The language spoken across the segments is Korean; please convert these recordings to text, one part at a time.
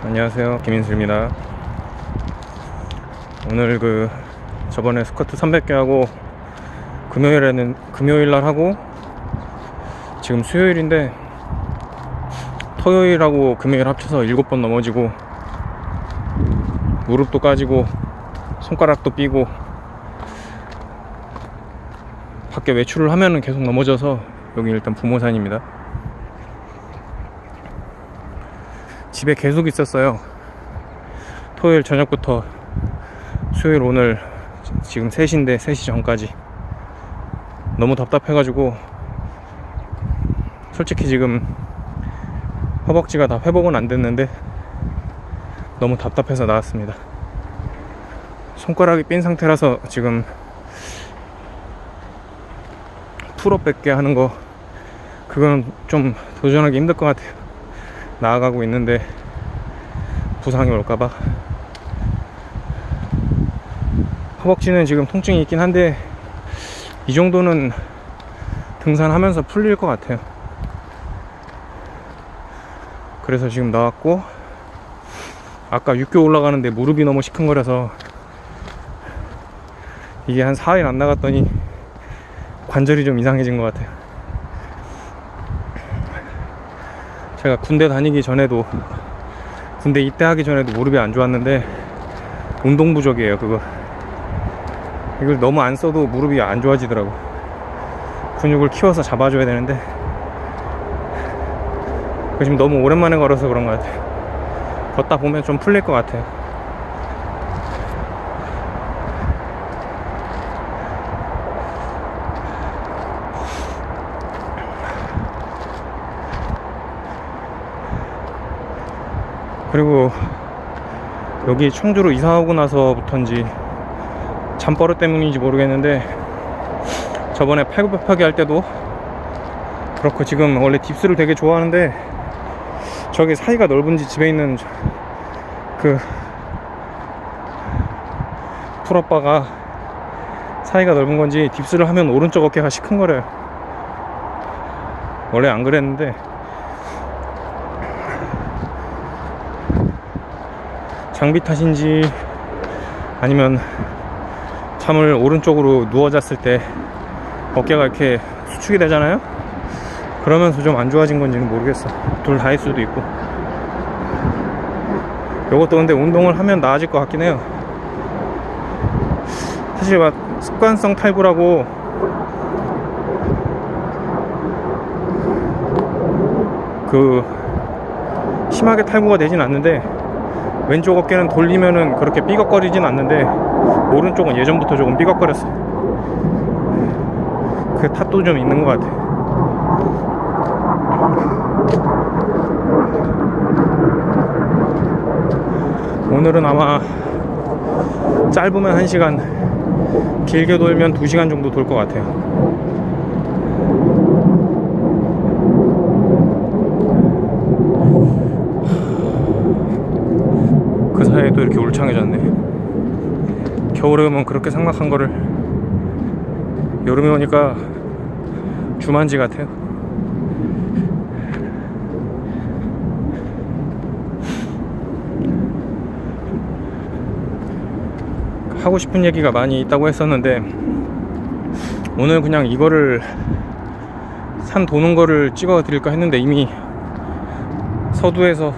안녕하세요, 김인수입니다. 오늘 저번에 스쿼트 300개 하고 금요일날 하고 지금 수요일인데 토요일하고 금요일 합쳐서 7번 넘어지고 무릎도 까지고 손가락도 삐고 밖에 외출을 하면은 계속 넘어져서 여기 일단 부모산입니다. 집에 계속 있었어요. 토요일 저녁부터 수요일 오늘 지금 3시인데 3시 전까지 너무 답답해가지고 솔직히 지금 허벅지가 다 회복은 안 됐는데 너무 답답해서 나왔습니다. 손가락이 삔 상태라서 지금 풀업 100개 하는 거 그건 좀 도전하기 힘들 것 같아요. 나아가고 있는데 부상이 올까봐. 허벅지는 지금 통증이 있긴 한데 이 정도는 등산하면서 풀릴 것 같아요. 그래서 지금 나왔고, 아까 육교 올라가는데 무릎이 너무 시큰거려서 이게 한 4일 안 나갔더니 관절이 좀 이상해진 것 같아요. 제가 군대 다니기 전에도, 군대 입대하기 전에도 무릎이 안 좋았는데 운동 부족이에요. 이걸 너무 안 써도 무릎이 안 좋아지더라고. 근육을 키워서 잡아줘야 되는데 지금 너무 오랜만에 걸어서 그런 것 같아요. 걷다 보면 좀 풀릴 것 같아요. 그리고 여기 청주로 이사오고 나서부터인지 잠버릇 때문인지 모르겠는데 저번에 팔굽혀펴기 할 때도 그렇고 지금 원래 딥스를 되게 좋아하는데 저기 사이가 넓은지 집에 있는 풀업바가 사이가 넓은 건지 딥스를 하면 오른쪽 어깨가 시큰거려요. 원래 안 그랬는데 장비 탓인지 아니면 잠을 오른쪽으로 누워 잤을 때 어깨가 이렇게 수축이 되잖아요. 그러면서 좀 안 좋아진 건지는 모르겠어. 둘 다일 수도 있고. 요것도 근데 운동을 하면 나아질 것 같긴 해요. 사실 막 습관성 탈구라고 심하게 탈구가 되진 않는데 왼쪽 어깨는 돌리면은 그렇게 삐걱거리진 않는데 오른쪽은 예전부터 조금 삐걱거렸어요. 그 탓도 좀 있는 것 같아요. 오늘은 아마 짧으면 1시간, 길게 돌면 2시간 정도 돌 것 같아요. 그 사이에 또 이렇게 울창해졌네. 겨울에 오면 그렇게 삭막한 거를 여름에 오니까 주만지 같아요. 하고 싶은 얘기가 많이 있다고 했었는데 오늘 그냥 이거를 산 도는 거를 찍어 드릴까 했는데 이미 서두에서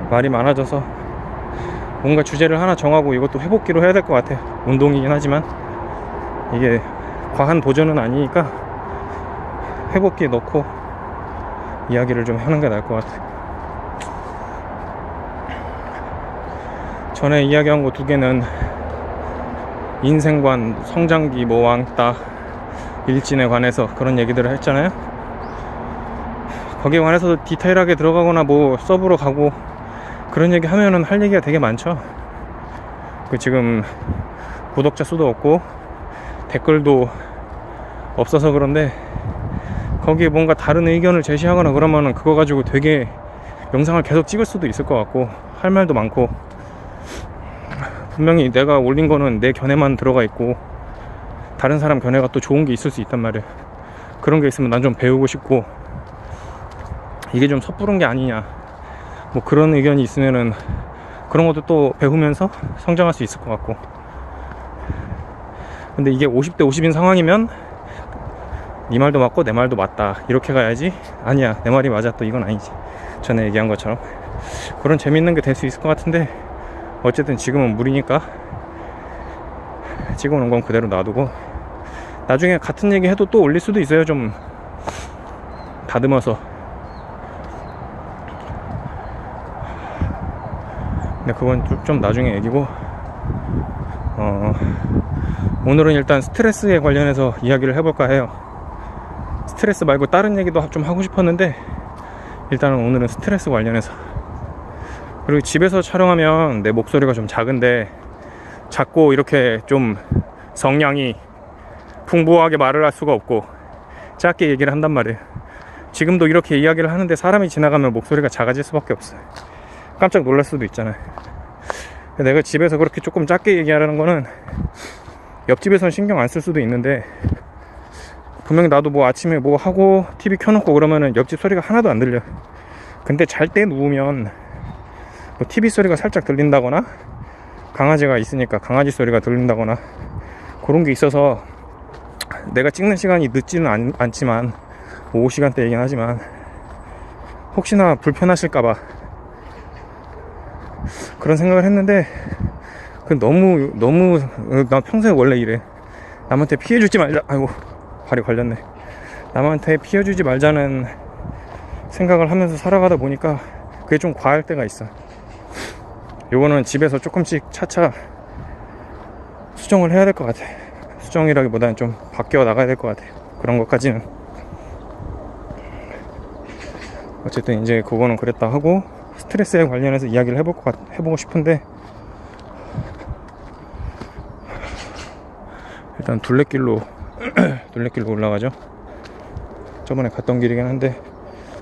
말이 많아져서 뭔가 주제를 하나 정하고 이것도 회복기로 해야 될 것 같아요. 운동이긴 하지만 이게 과한 도전은 아니니까 회복기에 넣고 이야기를 좀 하는 게 나을 것 같아요. 전에 이야기한 거 2개는 인생관, 성장기, 왕따, 일진에 관해서 그런 얘기들을 했잖아요. 거기에 관해서 디테일하게 들어가거나 서브로 가고 그런 얘기 하면은 할 얘기가 되게 많죠. 지금 구독자 수도 없고 댓글도 없어서 그런데 거기에 뭔가 다른 의견을 제시하거나 그러면은 그거 가지고 되게 영상을 계속 찍을 수도 있을 것 같고 할 말도 많고, 분명히 내가 올린 거는 내 견해만 들어가 있고 다른 사람 견해가 또 좋은 게 있을 수 있단 말이에요. 그런 게 있으면 난 좀 배우고 싶고 이게 좀 섣부른 게 아니냐, 뭐 그런 의견이 있으면은 그런 것도 또 배우면서 성장할 수 있을 것 같고. 근데 이게 50대 50인 상황이면 네 말도 맞고 내 말도 맞다 이렇게 가야지, 아니야 내 말이 맞아 또 이건 아니지, 전에 얘기한 것처럼. 그런 재밌는 게 될 수 있을 것 같은데, 어쨌든 지금은 무리니까 찍어놓은 건 그대로 놔두고, 나중에 같은 얘기 해도 또 올릴 수도 있어요. 좀 다듬어서. 근데 그건 좀 나중에 얘기고, 오늘은 일단 스트레스에 관련해서 이야기를 해볼까 해요. 스트레스 말고 다른 얘기도 좀 하고 싶었는데, 일단은 오늘은 스트레스 관련해서. 그리고 집에서 촬영하면 내 목소리가 좀 작고 이렇게 좀 성량이 풍부하게 말을 할 수가 없고 짧게 얘기를 한단 말이에요. 지금도 이렇게 이야기를 하는데 사람이 지나가면 목소리가 작아질 수밖에 없어요. 깜짝 놀랄 수도 있잖아요. 내가 집에서 그렇게 조금 작게 얘기하라는 거는, 옆집에서는 신경 안 쓸 수도 있는데, 분명히 나도 뭐 아침에 뭐 하고 TV 켜놓고 그러면은 옆집 소리가 하나도 안 들려. 근데 잘 때 누우면 뭐 TV 소리가 살짝 들린다거나, 강아지가 있으니까 강아지 소리가 들린다거나, 그런 게 있어서 내가 찍는 시간이 늦지는 않지만, 뭐 5시간대 얘기는 하지만, 혹시나 불편하실까봐 그런 생각을 했는데, 너무 나 평소에 원래 이래. 남한테 피해주지 말자. 아이고 발이 걸렸네. 남한테 피해주지 말자는 생각을 하면서 살아가다 보니까 그게 좀 과할 때가 있어. 요거는 집에서 조금씩 차차 수정을 해야 될 것 같아. 수정이라기보다는 좀 바뀌어 나가야 될 것 같아. 그런 것까지는. 어쨌든 이제 그거는 그랬다 하고, 스트레스에 관련해서 이야기를 해보고 싶은데, 일단 둘레길로 올라가죠. 저번에 갔던 길이긴 한데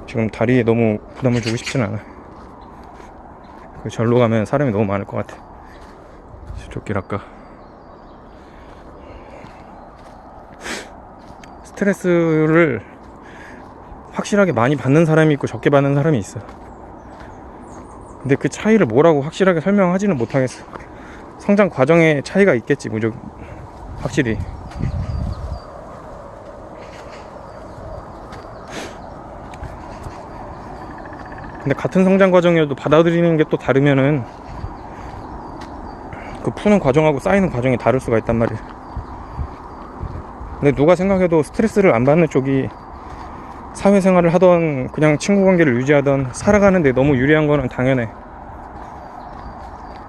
지금 다리에 너무 부담을 주고 싶진 않아. 그 절로 가면 사람이 너무 많을 것 같아. 저쪽 길 아까. 스트레스를 확실하게 많이 받는 사람이 있고 적게 받는 사람이 있어. 근데 그 차이를 뭐라고 확실하게 설명하지는 못하겠어. 성장 과정에 차이가 있겠지, 무조건. 확실히. 근데 같은 성장 과정이어도 받아들이는 게 또 다르면은 그 푸는 과정하고 쌓이는 과정이 다를 수가 있단 말이야. 근데 누가 생각해도 스트레스를 안 받는 쪽이 사회생활을 하던, 그냥 친구 관계를 유지하던, 살아가는데 너무 유리한 거는 당연해.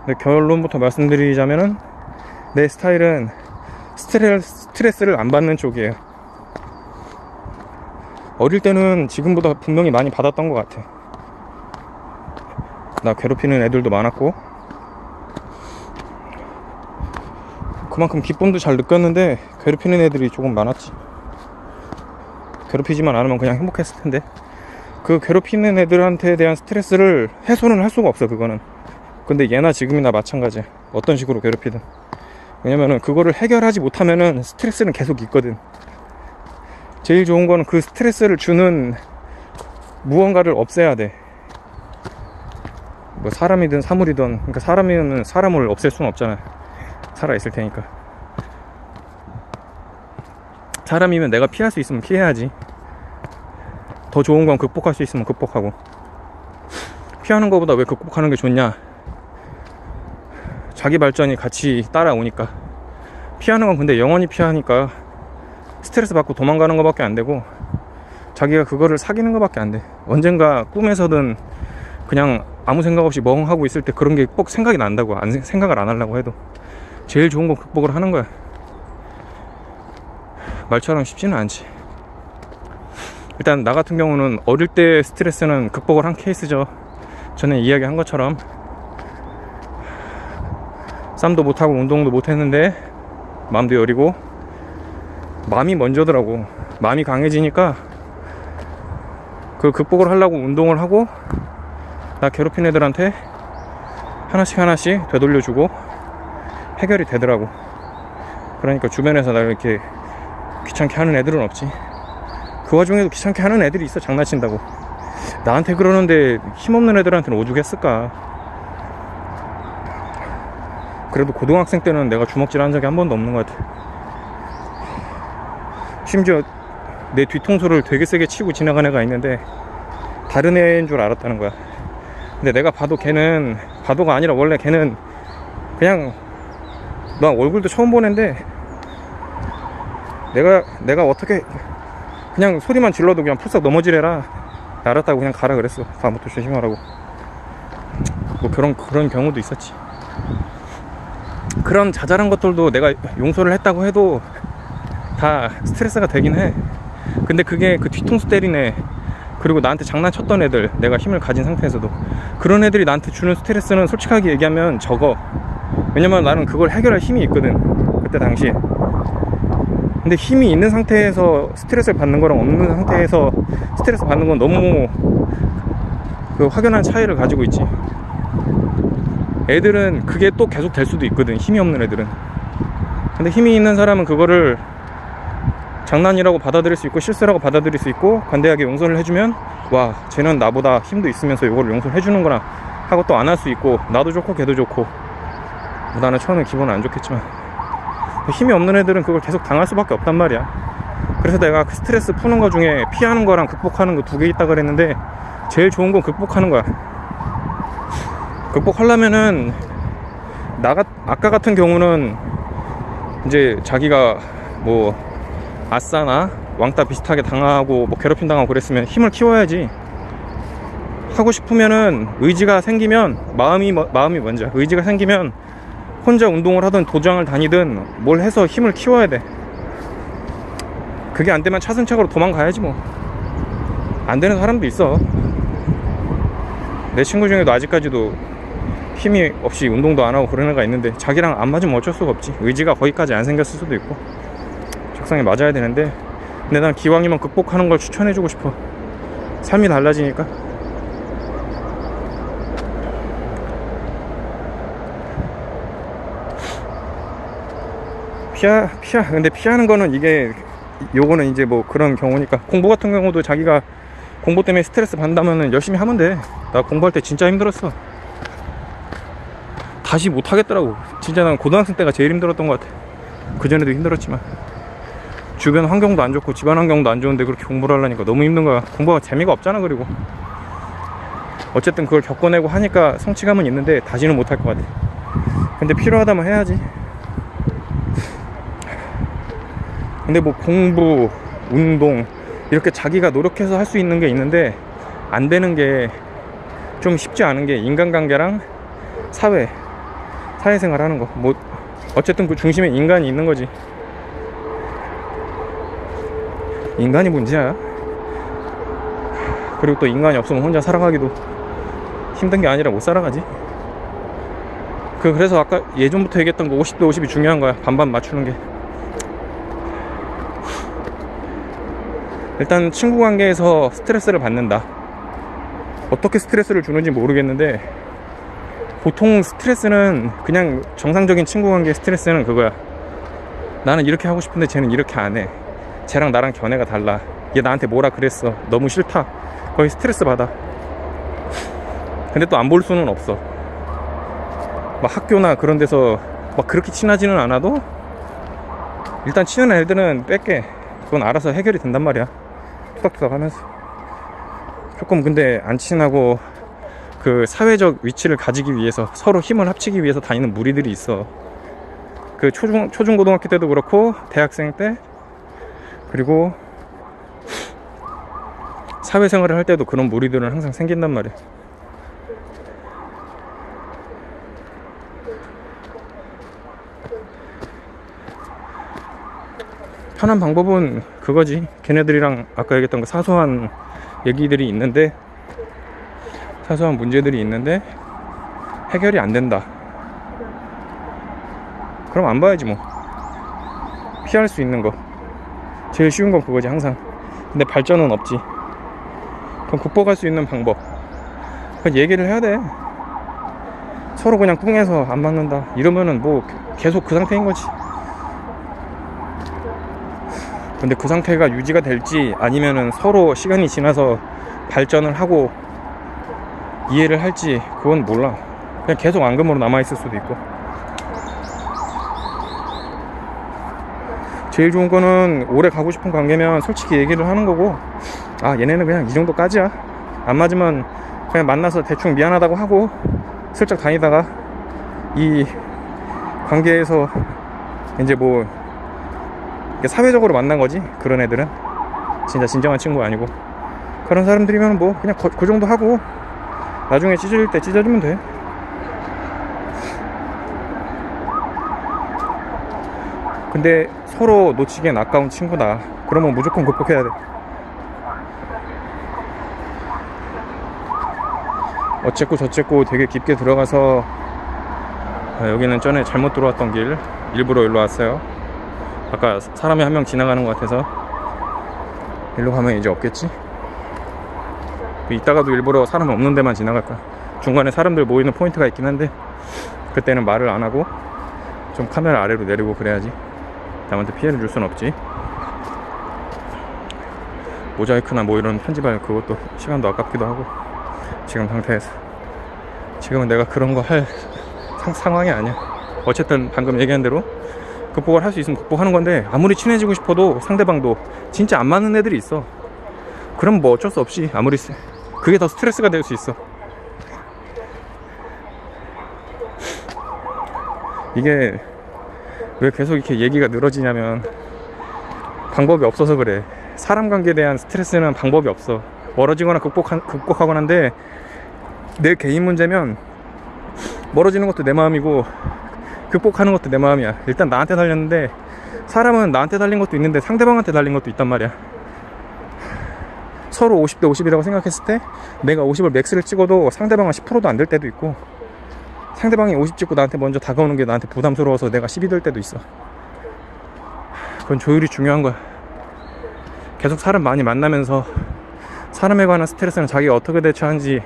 근데 결론부터 말씀드리자면은, 내 스타일은 스트레스를 안 받는 쪽이에요. 어릴 때는 지금보다 분명히 많이 받았던 것 같아. 나 괴롭히는 애들도 많았고, 그만큼 기쁨도 잘 느꼈는데 괴롭히는 애들이 조금 많았지. 괴롭히지만 않으면 그냥 행복했을 텐데, 그 괴롭히는 애들한테 대한 스트레스를 해소는 할 수가 없어, 그거는. 근데 예나 지금이나 마찬가지야. 어떤 식으로 괴롭히든. 왜냐면은 그거를 해결하지 못하면은 스트레스는 계속 있거든. 제일 좋은 거는 그 스트레스를 주는 무언가를 없애야 돼. 뭐 사람이든 사물이든. 그러니까 사람이면 사람을 없앨 수는 없잖아. 살아있을 테니까. 사람이면 내가 피할 수 있으면 피해야지. 더 좋은 건 극복할 수 있으면 극복하고. 피하는 것보다 왜 극복하는 게 좋냐? 자기 발전이 같이 따라오니까. 피하는 건 근데 영원히 피하니까 스트레스 받고 도망가는 것밖에 안 되고, 자기가 그거를 사귀는 것밖에 안 돼. 언젠가 꿈에서든 그냥 아무 생각 없이 멍하고 있을 때 그런 게 꼭 생각이 난다고. 생각을 안 하려고 해도 제일 좋은 건 극복을 하는 거야. 말처럼 쉽지는 않지. 일단 나 같은 경우는 어릴 때 스트레스는 극복을 한 케이스죠. 전에 이야기한 것처럼 쌈도 못하고 운동도 못했는데 마음도 여리고, 마음이 먼저더라고. 마음이 강해지니까 그 극복을 하려고 운동을 하고, 나 괴롭힌 애들한테 하나씩 되돌려주고 해결이 되더라고. 그러니까 주변에서 나를 이렇게 귀찮게 하는 애들은 없지. 그 와중에도 귀찮게 하는 애들이 있어, 장난친다고. 나한테 그러는데 힘없는 애들한테는 오죽했을까. 그래도 고등학생 때는 내가 주먹질 한 적이 한 번도 없는 것 같아. 심지어 내 뒤통수를 되게 세게 치고 지나간 애가 있는데 다른 애인 줄 알았다는 거야. 근데 내가 봐도 걔는, 봐도가 아니라 원래 걔는 그냥, 나 얼굴도 처음 보는데 내가 어떻게 그냥 소리만 질러도 그냥 푸싹 넘어지래라. 알았다고 그냥 가라 그랬어. 다음부터 조심하라고. 뭐 그런 경우도 있었지. 그런 자잘한 것들도 내가 용서를 했다고 해도 다 스트레스가 되긴 해. 근데 그게 그 뒤통수 때린 애, 그리고 나한테 장난쳤던 애들, 내가 힘을 가진 상태에서도 그런 애들이 나한테 주는 스트레스는 솔직하게 얘기하면 적어. 왜냐면 나는 그걸 해결할 힘이 있거든, 그때 당시에. 근데 힘이 있는 상태에서 스트레스를 받는 거랑 없는 상태에서 스트레스 받는 건 너무 그 확연한 차이를 가지고 있지. 애들은 그게 또 계속 될 수도 있거든, 힘이 없는 애들은. 근데 힘이 있는 사람은 그거를 장난이라고 받아들일 수 있고 실수라고 받아들일 수 있고 관대하게 용서를 해주면, 와, 쟤는 나보다 힘도 있으면서 이거를 용서를 해주는구나 하고 또 안 할 수 있고, 나도 좋고 걔도 좋고. 뭐 나는 처음에 기분은 안 좋겠지만 힘이 없는 애들은 그걸 계속 당할 수밖에 없단 말이야. 그래서 내가 그 스트레스 푸는 거 중에 피하는 거랑 극복하는 거 2개 있다 그랬는데, 제일 좋은 건 극복하는 거야. 극복하려면은 아까 같은 경우는 이제 자기가 뭐 아싸나 왕따 비슷하게 당하고 뭐 괴롭힘 당하고 그랬으면 힘을 키워야지. 하고 싶으면은 의지가 생기면, 마음이 먼저야. 의지가 생기면 혼자 운동을 하든 도장을 다니든 뭘 해서 힘을 키워야 돼. 그게 안 되면 차선책으로 도망가야지 뭐. 안 되는 사람도 있어. 내 친구 중에도 아직까지도 힘이 없이 운동도 안 하고 그런 애가 있는데, 자기랑 안 맞으면 어쩔 수가 없지. 의지가 거기까지 안 생겼을 수도 있고 적성에 맞아야 되는데, 근데 난 기왕이면 극복하는 걸 추천해주고 싶어. 삶이 달라지니까. 근데 피하는 거는 요거는 이제 뭐 그런 경우니까. 공부 같은 경우도 자기가 공부 때문에 스트레스 받는다면은 열심히 하면 돼. 나 공부할 때 진짜 힘들었어. 다시 못 하겠더라고. 진짜 난 고등학생 때가 제일 힘들었던 것 같아. 그전에도 힘들었지만 주변 환경도 안 좋고 집안 환경도 안 좋은데 그렇게 공부를 하려니까 너무 힘든 거야. 공부가 재미가 없잖아. 그리고 어쨌든 그걸 겪어내고 하니까 성취감은 있는데 다시는 못 할 것 같아. 근데 필요하다면 해야지. 근데 뭐 공부, 운동 이렇게 자기가 노력해서 할 수 있는 게 있는데, 안 되는 게 좀 쉽지 않은 게 인간관계랑 사회생활 하는 거. 뭐 어쨌든 그 중심에 인간이 있는 거지. 인간이 문제야. 그리고 또 인간이 없으면 혼자 살아가기도 힘든 게 아니라 못 살아가지. 그래서 아까 예전부터 얘기했던 거 50대 50이 중요한 거야. 반반 맞추는 게. 일단 친구 관계에서 스트레스를 받는다. 어떻게 스트레스를 주는지 모르겠는데, 보통 스트레스는 그냥 정상적인 친구 관계 스트레스는 그거야. 나는 이렇게 하고 싶은데 쟤는 이렇게 안 해. 쟤랑 나랑 견해가 달라. 얘 나한테 뭐라 그랬어. 너무 싫다. 거의 스트레스 받아. 근데 또 안 볼 수는 없어. 막 학교나 그런 데서 막 그렇게 친하지는 않아도 일단 친한 애들은 뺄게. 그건 알아서 해결이 된단 말이야. 투닥투닥 하면서. 조금 근데 안 친하고 그 사회적 위치를 가지기 위해서 서로 힘을 합치기 위해서 다니는 무리들이 있어. 그 초중고등학교 때도 그렇고 대학생 때, 그리고 사회생활을 할 때도 그런 무리들은 항상 생긴단 말이야. 편한 방법은 그거지. 걔네들이랑 아까 얘기했던 그 사소한 얘기들이 있는데, 사소한 문제들이 있는데 해결이 안 된다. 그럼 안 봐야지 뭐. 피할 수 있는 거 제일 쉬운 건 그거지 항상. 근데 발전은 없지. 그럼 극복할 수 있는 방법, 그건 얘기를 해야 돼. 서로 그냥 꿍해서 안 맞는다 이러면은 뭐 계속 그 상태인 거지. 근데 그 상태가 유지가 될지 아니면은 서로 시간이 지나서 발전을 하고 이해를 할지 그건 몰라. 그냥 계속 앙금으로 남아있을 수도 있고. 제일 좋은 거는 오래 가고 싶은 관계면 솔직히 얘기를 하는 거고, 아 얘네는 그냥 이 정도까지야, 안 맞으면 그냥 만나서 대충 미안하다고 하고 슬쩍 다니다가 이 관계에서 이제 뭐 사회적으로 만난 거지. 그런 애들은 진짜 진정한 친구 아니고, 그런 사람들이면 뭐 그냥 그 정도 하고 나중에 찢어질 때 찢어지면 돼. 근데 서로 놓치기엔 아까운 친구다 그러면 무조건 극복해야 돼. 어쨌고 저쨌고 되게 깊게 들어가서, 여기는 전에 잘못 들어왔던 길, 일부러 일로 왔어요. 아까 사람이 한 명 지나가는 것 같아서. 일로 가면 이제 없겠지? 이따가도 일부러 사람 없는 데만 지나갈 거야. 중간에 사람들 모이는 포인트가 있긴 한데 그때는 말을 안 하고 좀 카메라 아래로 내리고 그래야지. 남한테 피해를 줄 순 없지. 모자이크나 뭐 이런 편집할 그것도 시간도 아깝기도 하고. 지금 상태에서 지금은 내가 그런 거 할 상황이 아니야. 어쨌든 방금 얘기한 대로 극복을 할 수 있으면 극복하는 건데, 아무리 친해지고 싶어도 상대방도 진짜 안 맞는 애들이 있어. 그럼 뭐 어쩔 수 없이 아무리 그게 더 스트레스가 될 수 있어. 이게 왜 계속 이렇게 얘기가 늘어지냐면 방법이 없어서 그래. 사람 관계에 대한 스트레스는 방법이 없어. 멀어지거나 극복하거나 한데, 내 개인 문제면 멀어지는 것도 내 마음이고 극복하는 것도 내 마음이야. 일단 나한테 달렸는데, 사람은 나한테 달린 것도 있는데 상대방한테 달린 것도 있단 말이야. 서로 50대 50이라고 생각했을 때 내가 50을 맥스를 찍어도 상대방은 10%도 안 될 때도 있고, 상대방이 50 찍고 나한테 먼저 다가오는 게 나한테 부담스러워서 내가 10이 될 때도 있어. 그건 조율이 중요한 거야. 계속 사람 많이 만나면서 사람에 관한 스트레스는 자기가 어떻게 대처하는지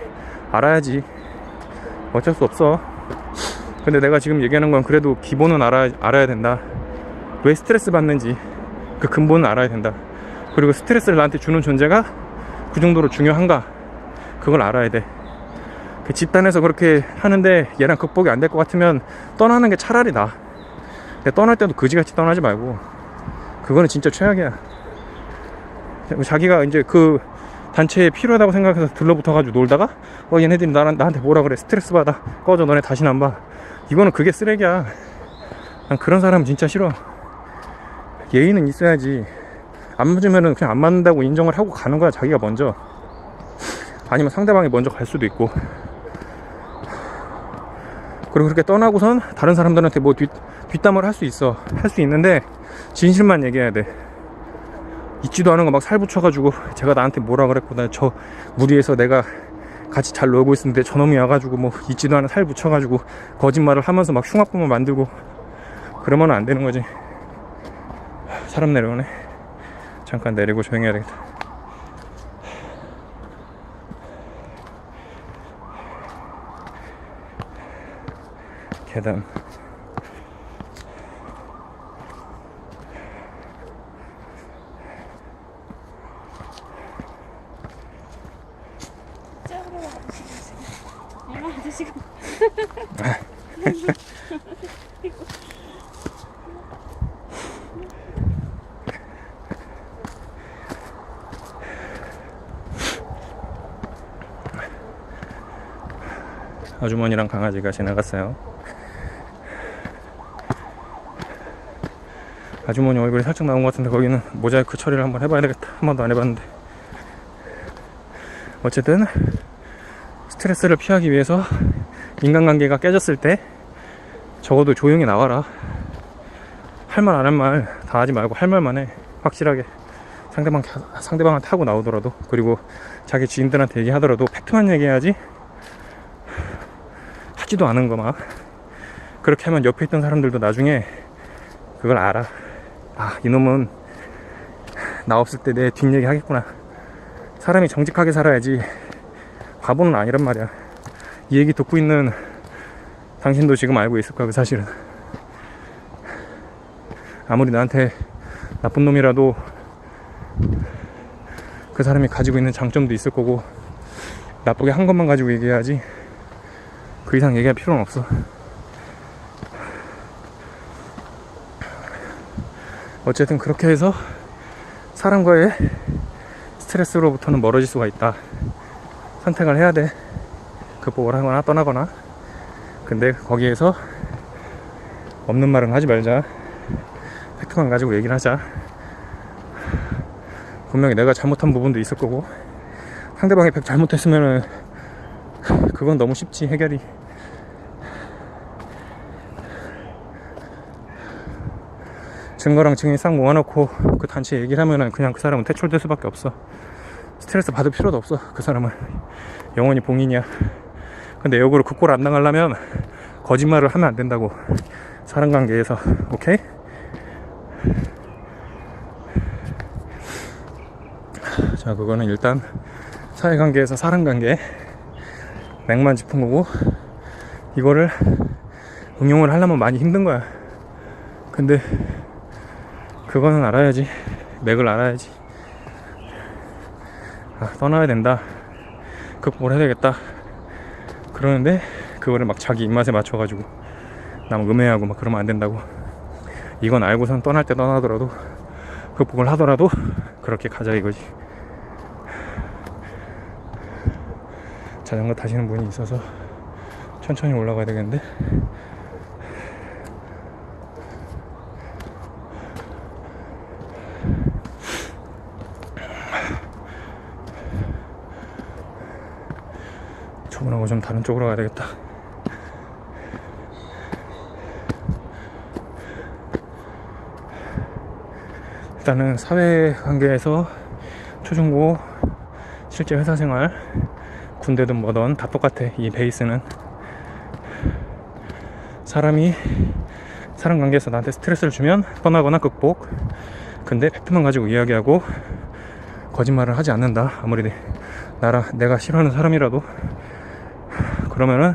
알아야지. 어쩔 수 없어. 근데 내가 지금 얘기하는 건 그래도 기본은 알아야 된다. 왜 스트레스 받는지 그 근본은 알아야 된다. 그리고 스트레스를 나한테 주는 존재가 그 정도로 중요한가, 그걸 알아야 돼. 그 집단에서 그렇게 하는데 얘랑 극복이 안 될 것 같으면 떠나는 게 차라리 나아. 근데 떠날 때도 그지같이 떠나지 말고, 그거는 진짜 최악이야. 자기가 이제 그 단체에 필요하다고 생각해서 들러붙어가지고 놀다가 얘네들이 나한테 뭐라 그래, 스트레스 받아, 꺼져, 너네 다시는 안 봐. 이거는 그게 쓰레기야. 난 그런 사람 진짜 싫어. 예의는 있어야지. 안 맞으면은 그냥 안 맞는다고 인정을 하고 가는 거야, 자기가 먼저. 아니면 상대방이 먼저 갈 수도 있고. 그리고 그렇게 떠나고선 다른 사람들한테 뭐 뒷담화를 할 수 있어. 할 수 있는데 진실만 얘기해야 돼. 있지도 않은 거 막 살 붙여가지고 제가 나한테 뭐라 그랬고, 나 저 무리해서 내가 같이 잘 놀고 있었는데 저놈이 와가지고 뭐 있지도 않은 살 붙여가지고 거짓말을 하면서 막 흉악범을 만들고 그러면 안 되는 거지. 사람 내려오네. 잠깐 내리고 조용히 해야 되겠다. 계단. 아주머니랑 강아지가 지나갔어요. 아주머니 얼굴이 살짝 나온 것 같은데 거기는 모자이크 처리를 한번 해봐야 되겠다. 한 번도 안 해봤는데. 어쨌든 스트레스를 피하기 위해서 인간관계가 깨졌을 때 적어도 조용히 나와라. 할 말 안 할 말 다 하지 말고 할 말만 해. 확실하게 상대방한테 하고 나오더라도, 그리고 자기 지인들한테 얘기하더라도 팩트만 얘기해야지. 하지도 않은 거 막 그렇게 하면 옆에 있던 사람들도 나중에 그걸 알아. 아, 이놈은 나 없을 때 내 뒷얘기 하겠구나. 사람이 정직하게 살아야지 바보는 아니란 말이야. 이 얘기 듣고 있는 당신도 지금 알고 있을 거야, 그 사실은. 아무리 나한테 나쁜 놈이라도 그 사람이 가지고 있는 장점도 있을 거고, 나쁘게 한 것만 가지고 얘기해야지 그 이상 얘기할 필요는 없어. 어쨌든 그렇게 해서 사람과의 스트레스로부터는 멀어질 수가 있다. 선택을 해야 돼. 극복을 하거나 떠나거나. 근데 거기에서 없는 말은 하지 말자. 팩트만 가지고 얘기를 하자. 분명히 내가 잘못한 부분도 있을 거고, 상대방이 100 잘못했으면은 그건 너무 쉽지, 해결이. 증거랑 증인 싹 모아놓고 그 단체에 얘기를 하면은 그냥 그 사람은 퇴출될 수밖에 없어. 스트레스 받을 필요도 없어. 그 사람은 영원히 봉인이야. 근데 역으로 그 꼴 안 당하려면 거짓말을 하면 안 된다고, 사람관계에서. 오케이? 자, 그거는 일단 사회관계에서 사람관계 맥만 짚은 거고, 이거를 응용을 하려면 많이 힘든 거야. 근데 그거는 알아야지. 맥을 알아야지. 아, 떠나야 된다, 극복을 해야 되겠다, 그러는데 그거를 막 자기 입맛에 맞춰가지고 남 음해하고 막 그러면 안 된다고. 이건 알고선 떠날 때 떠나더라도, 극복을 하더라도 그렇게 가자 이거지. 자전거 타시는 분이 있어서 천천히 올라가야 되겠는데. 저분하고 좀 다른 쪽으로 가야 되겠다. 일단은 사회관계에서 초중고, 실제 회사생활, 군대든 뭐든 다 똑같아. 이 베이스는 사람이 사람 관계에서 나한테 스트레스를 주면 떠나거나 극복. 근데 팩트만 가지고 이야기하고 거짓말을 하지 않는다. 아무리 내가 싫어하는 사람이라도. 그러면은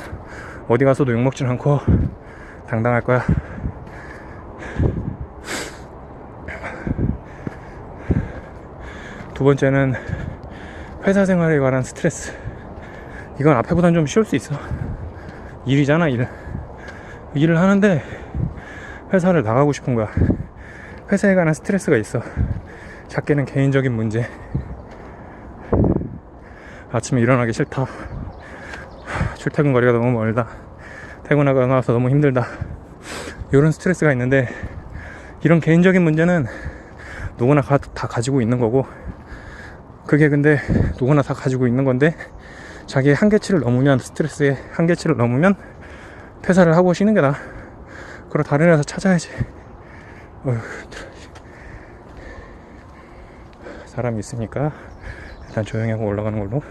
어디 가서도 욕먹진 않고 당당할 거야. 두 번째는 회사 생활에 관한 스트레스. 이건 앞에보단 좀 쉬울 수 있어. 일이잖아, 일을 하는데 회사를 나가고 싶은 거야. 회사에 관한 스트레스가 있어. 작게는 개인적인 문제. 아침에 일어나기 싫다. 출퇴근 거리가 너무 멀다. 퇴근하고 나서 너무 힘들다. 이런 스트레스가 있는데, 이런 개인적인 문제는 누구나 다 가지고 있는 거고, 그게 근데 누구나 다 가지고 있는 건데, 자기의 한계치를 넘으면, 스트레스의 한계치를 넘으면 퇴사를 하고 쉬는 게 나아. 그럼 다른 회사 찾아야지. 사람이 있으니까 일단 조용히 하고 올라가는 걸로.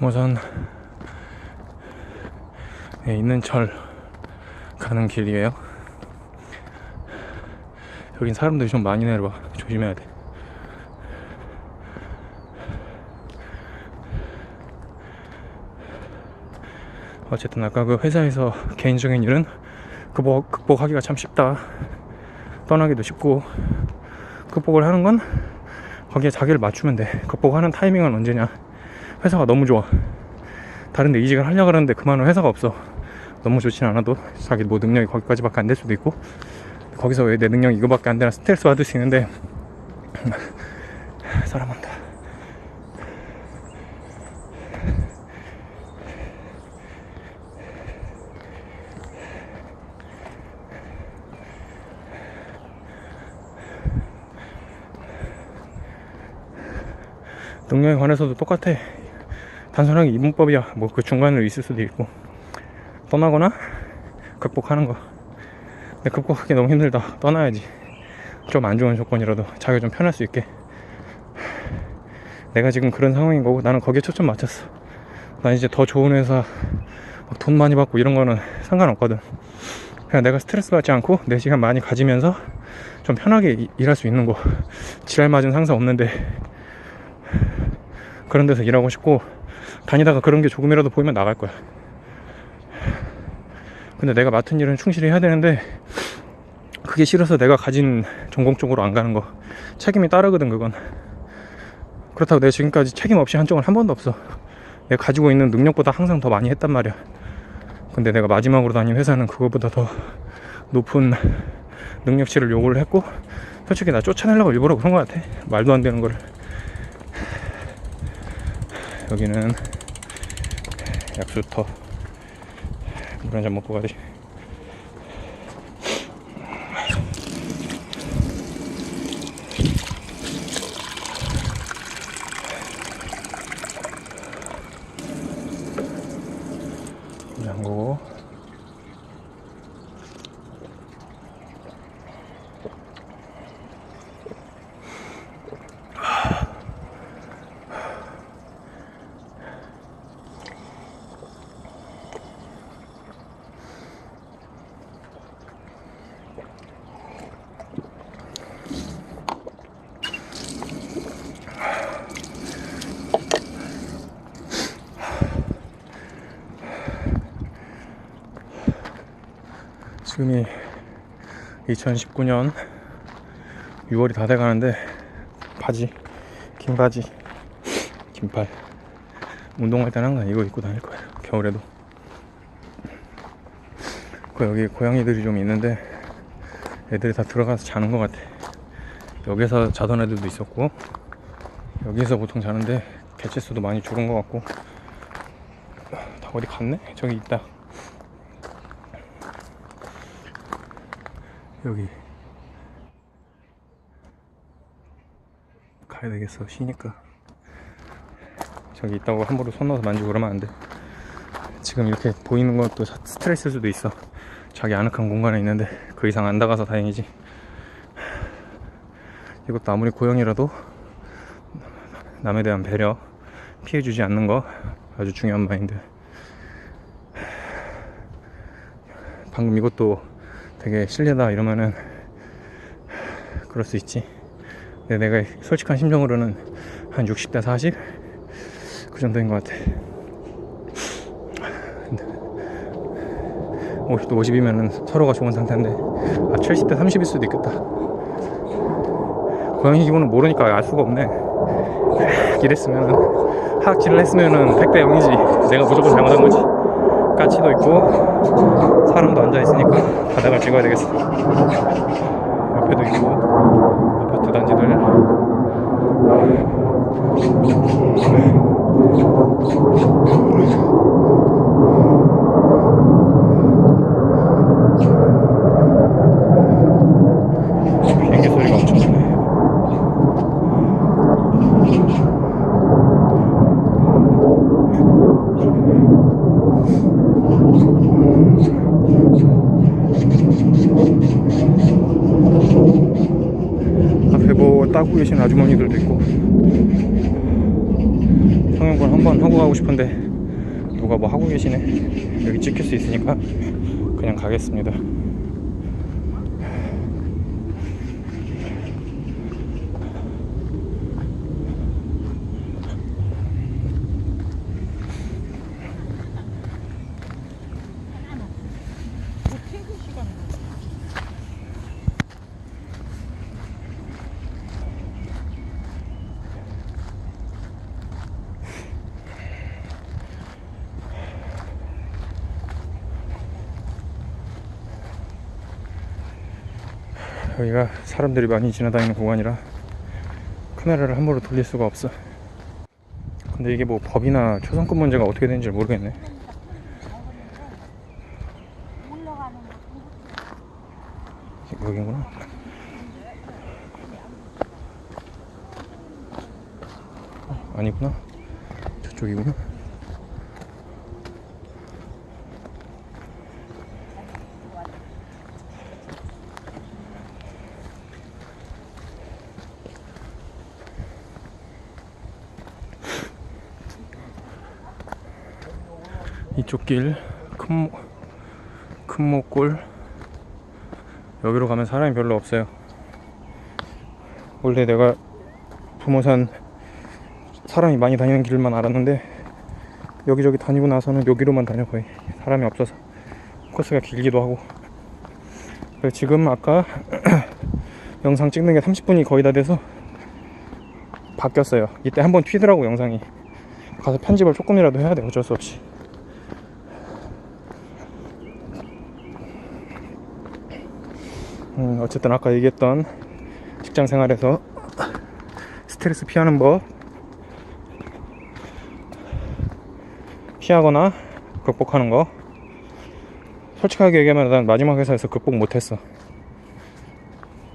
금호선에 있는 절 가는 길이에요. 여긴 사람들이 좀 많이 내려와. 조심해야 돼. 어쨌든 아까 그 회사에서 개인적인 일은 극복하기가 참 쉽다. 떠나기도 쉽고, 극복을 하는 건 거기에 자기를 맞추면 돼. 극복하는 타이밍은 언제냐. 회사가 너무 좋아. 다른데 이직을 하려고 하는데 그만한 회사가 없어. 너무 좋진 않아도 자기 뭐 능력이 거기까지밖에 안 될 수도 있고, 거기서 왜 내 능력이 이거밖에 안 되나 스트레스 받을 수 있는데, 사람 많다. 능력에 관해서도 똑같아. 단순하게 이분법이야. 뭐 그 중간으로 있을 수도 있고, 떠나거나 극복하는 거. 근데 극복하기 너무 힘들다. 떠나야지. 좀 안 좋은 조건이라도 자기가 좀 편할 수 있게. 내가 지금 그런 상황인 거고 나는 거기에 초점 맞췄어. 난 이제 더 좋은 회사 돈 많이 받고 이런 거는 상관없거든. 그냥 내가 스트레스 받지 않고 내 시간 많이 가지면서 좀 편하게 일할 수 있는 거. 지랄 맞은 상사 없는데 그런 데서 일하고 싶고, 다니다가 그런 게 조금이라도 보이면 나갈 거야. 근데 내가 맡은 일은 충실히 해야 되는데 그게 싫어서 내가 가진 전공 쪽으로 안 가는 거. 책임이 따르거든 그건. 그렇다고 내가 지금까지 책임 없이 한 적은 한 번도 없어. 내가 가지고 있는 능력보다 항상 더 많이 했단 말이야. 근데 내가 마지막으로 다닌 회사는 그거보다 더 높은 능력치를 요구를 했고, 솔직히 나 쫓아내려고 일부러 그런 거 같아. 말도 안 되는 거를. 여기는 약수터. 물 한잔 먹고 가지. 잠그고. 지금이 2019년 6월이 다 돼가는데 바지, 긴 바지, 긴팔, 운동할 때는 항상 이거 입고 다닐 거예요. 겨울에도. 여기 고양이들이 좀 있는데 애들이 다 들어가서 자는 것 같아. 여기서 자던 애들도 있었고, 여기서 보통 자는데 개체수도 많이 줄은 것 같고. 다 어디 갔네? 저기 있다. 여기 가야 되겠어. 쉬니까. 저기 있다고 함부로 손 넣어서 만지고 그러면 안 돼. 지금 이렇게 보이는 것도 스트레스일 수도 있어. 자기 아늑한 공간에 있는데 그 이상 안 다가서 다행이지. 이것도 아무리 고양이라도 남에 대한 배려, 피해주지 않는 거 아주 중요한 마인드. 방금 이것도 되게 실례다 이러면은 그럴 수 있지. 근데 내가 솔직한 심정으로는 한 60대 40? 그 정도인 것 같아. 50대 50이면은 서로가 좋은 상태인데 70대 30일 수도 있겠다. 고양이 기분은 모르니까 알 수가 없네. 이랬으면은 하악질을 했으면은 100대 0이지. 내가 무조건 잘못한 거지. 까치도 있고 사람도 앉아있으니까 바닥을 찍어야 되겠어. 옆에도 있고 아파트 단지들. 비행기 소리가 엄청 나네. 앞에 뭐 따고 계신 아주머니들도 있고. 성형권 한번 하고 가고 싶은데 누가 뭐 하고 계시네. 여기 찍힐 수 있으니까 그냥 가겠습니다. 여기가 사람들이 많이 지나다니는 공간이라 카메라를 함부로 돌릴 수가 없어. 근데 이게 뭐 법이나 초상권 문제가 어떻게 되는지 모르겠네. 여기구나. 아니구나. 저쪽이구나. 이쪽 길 큰목골 여기로 가면 사람이 별로 없어요. 원래 내가 부모산 사람이 많이 다니는 길만 알았는데 여기저기 다니고 나서는 여기로만 다녀. 거의 사람이 없어서 코스가 길기도 하고. 그래서 지금 아까 영상 찍는 게 30분이 거의 다 돼서 바뀌었어요. 이때 한번 튀더라고 영상이. 가서 편집을 조금이라도 해야 돼. 어쩔 수 없이. 어쨌든 아까 얘기했던 직장 생활에서 스트레스 피하는 법, 피하거나 극복하는 거. 솔직하게 얘기하면 난 마지막 회사에서 극복 못했어.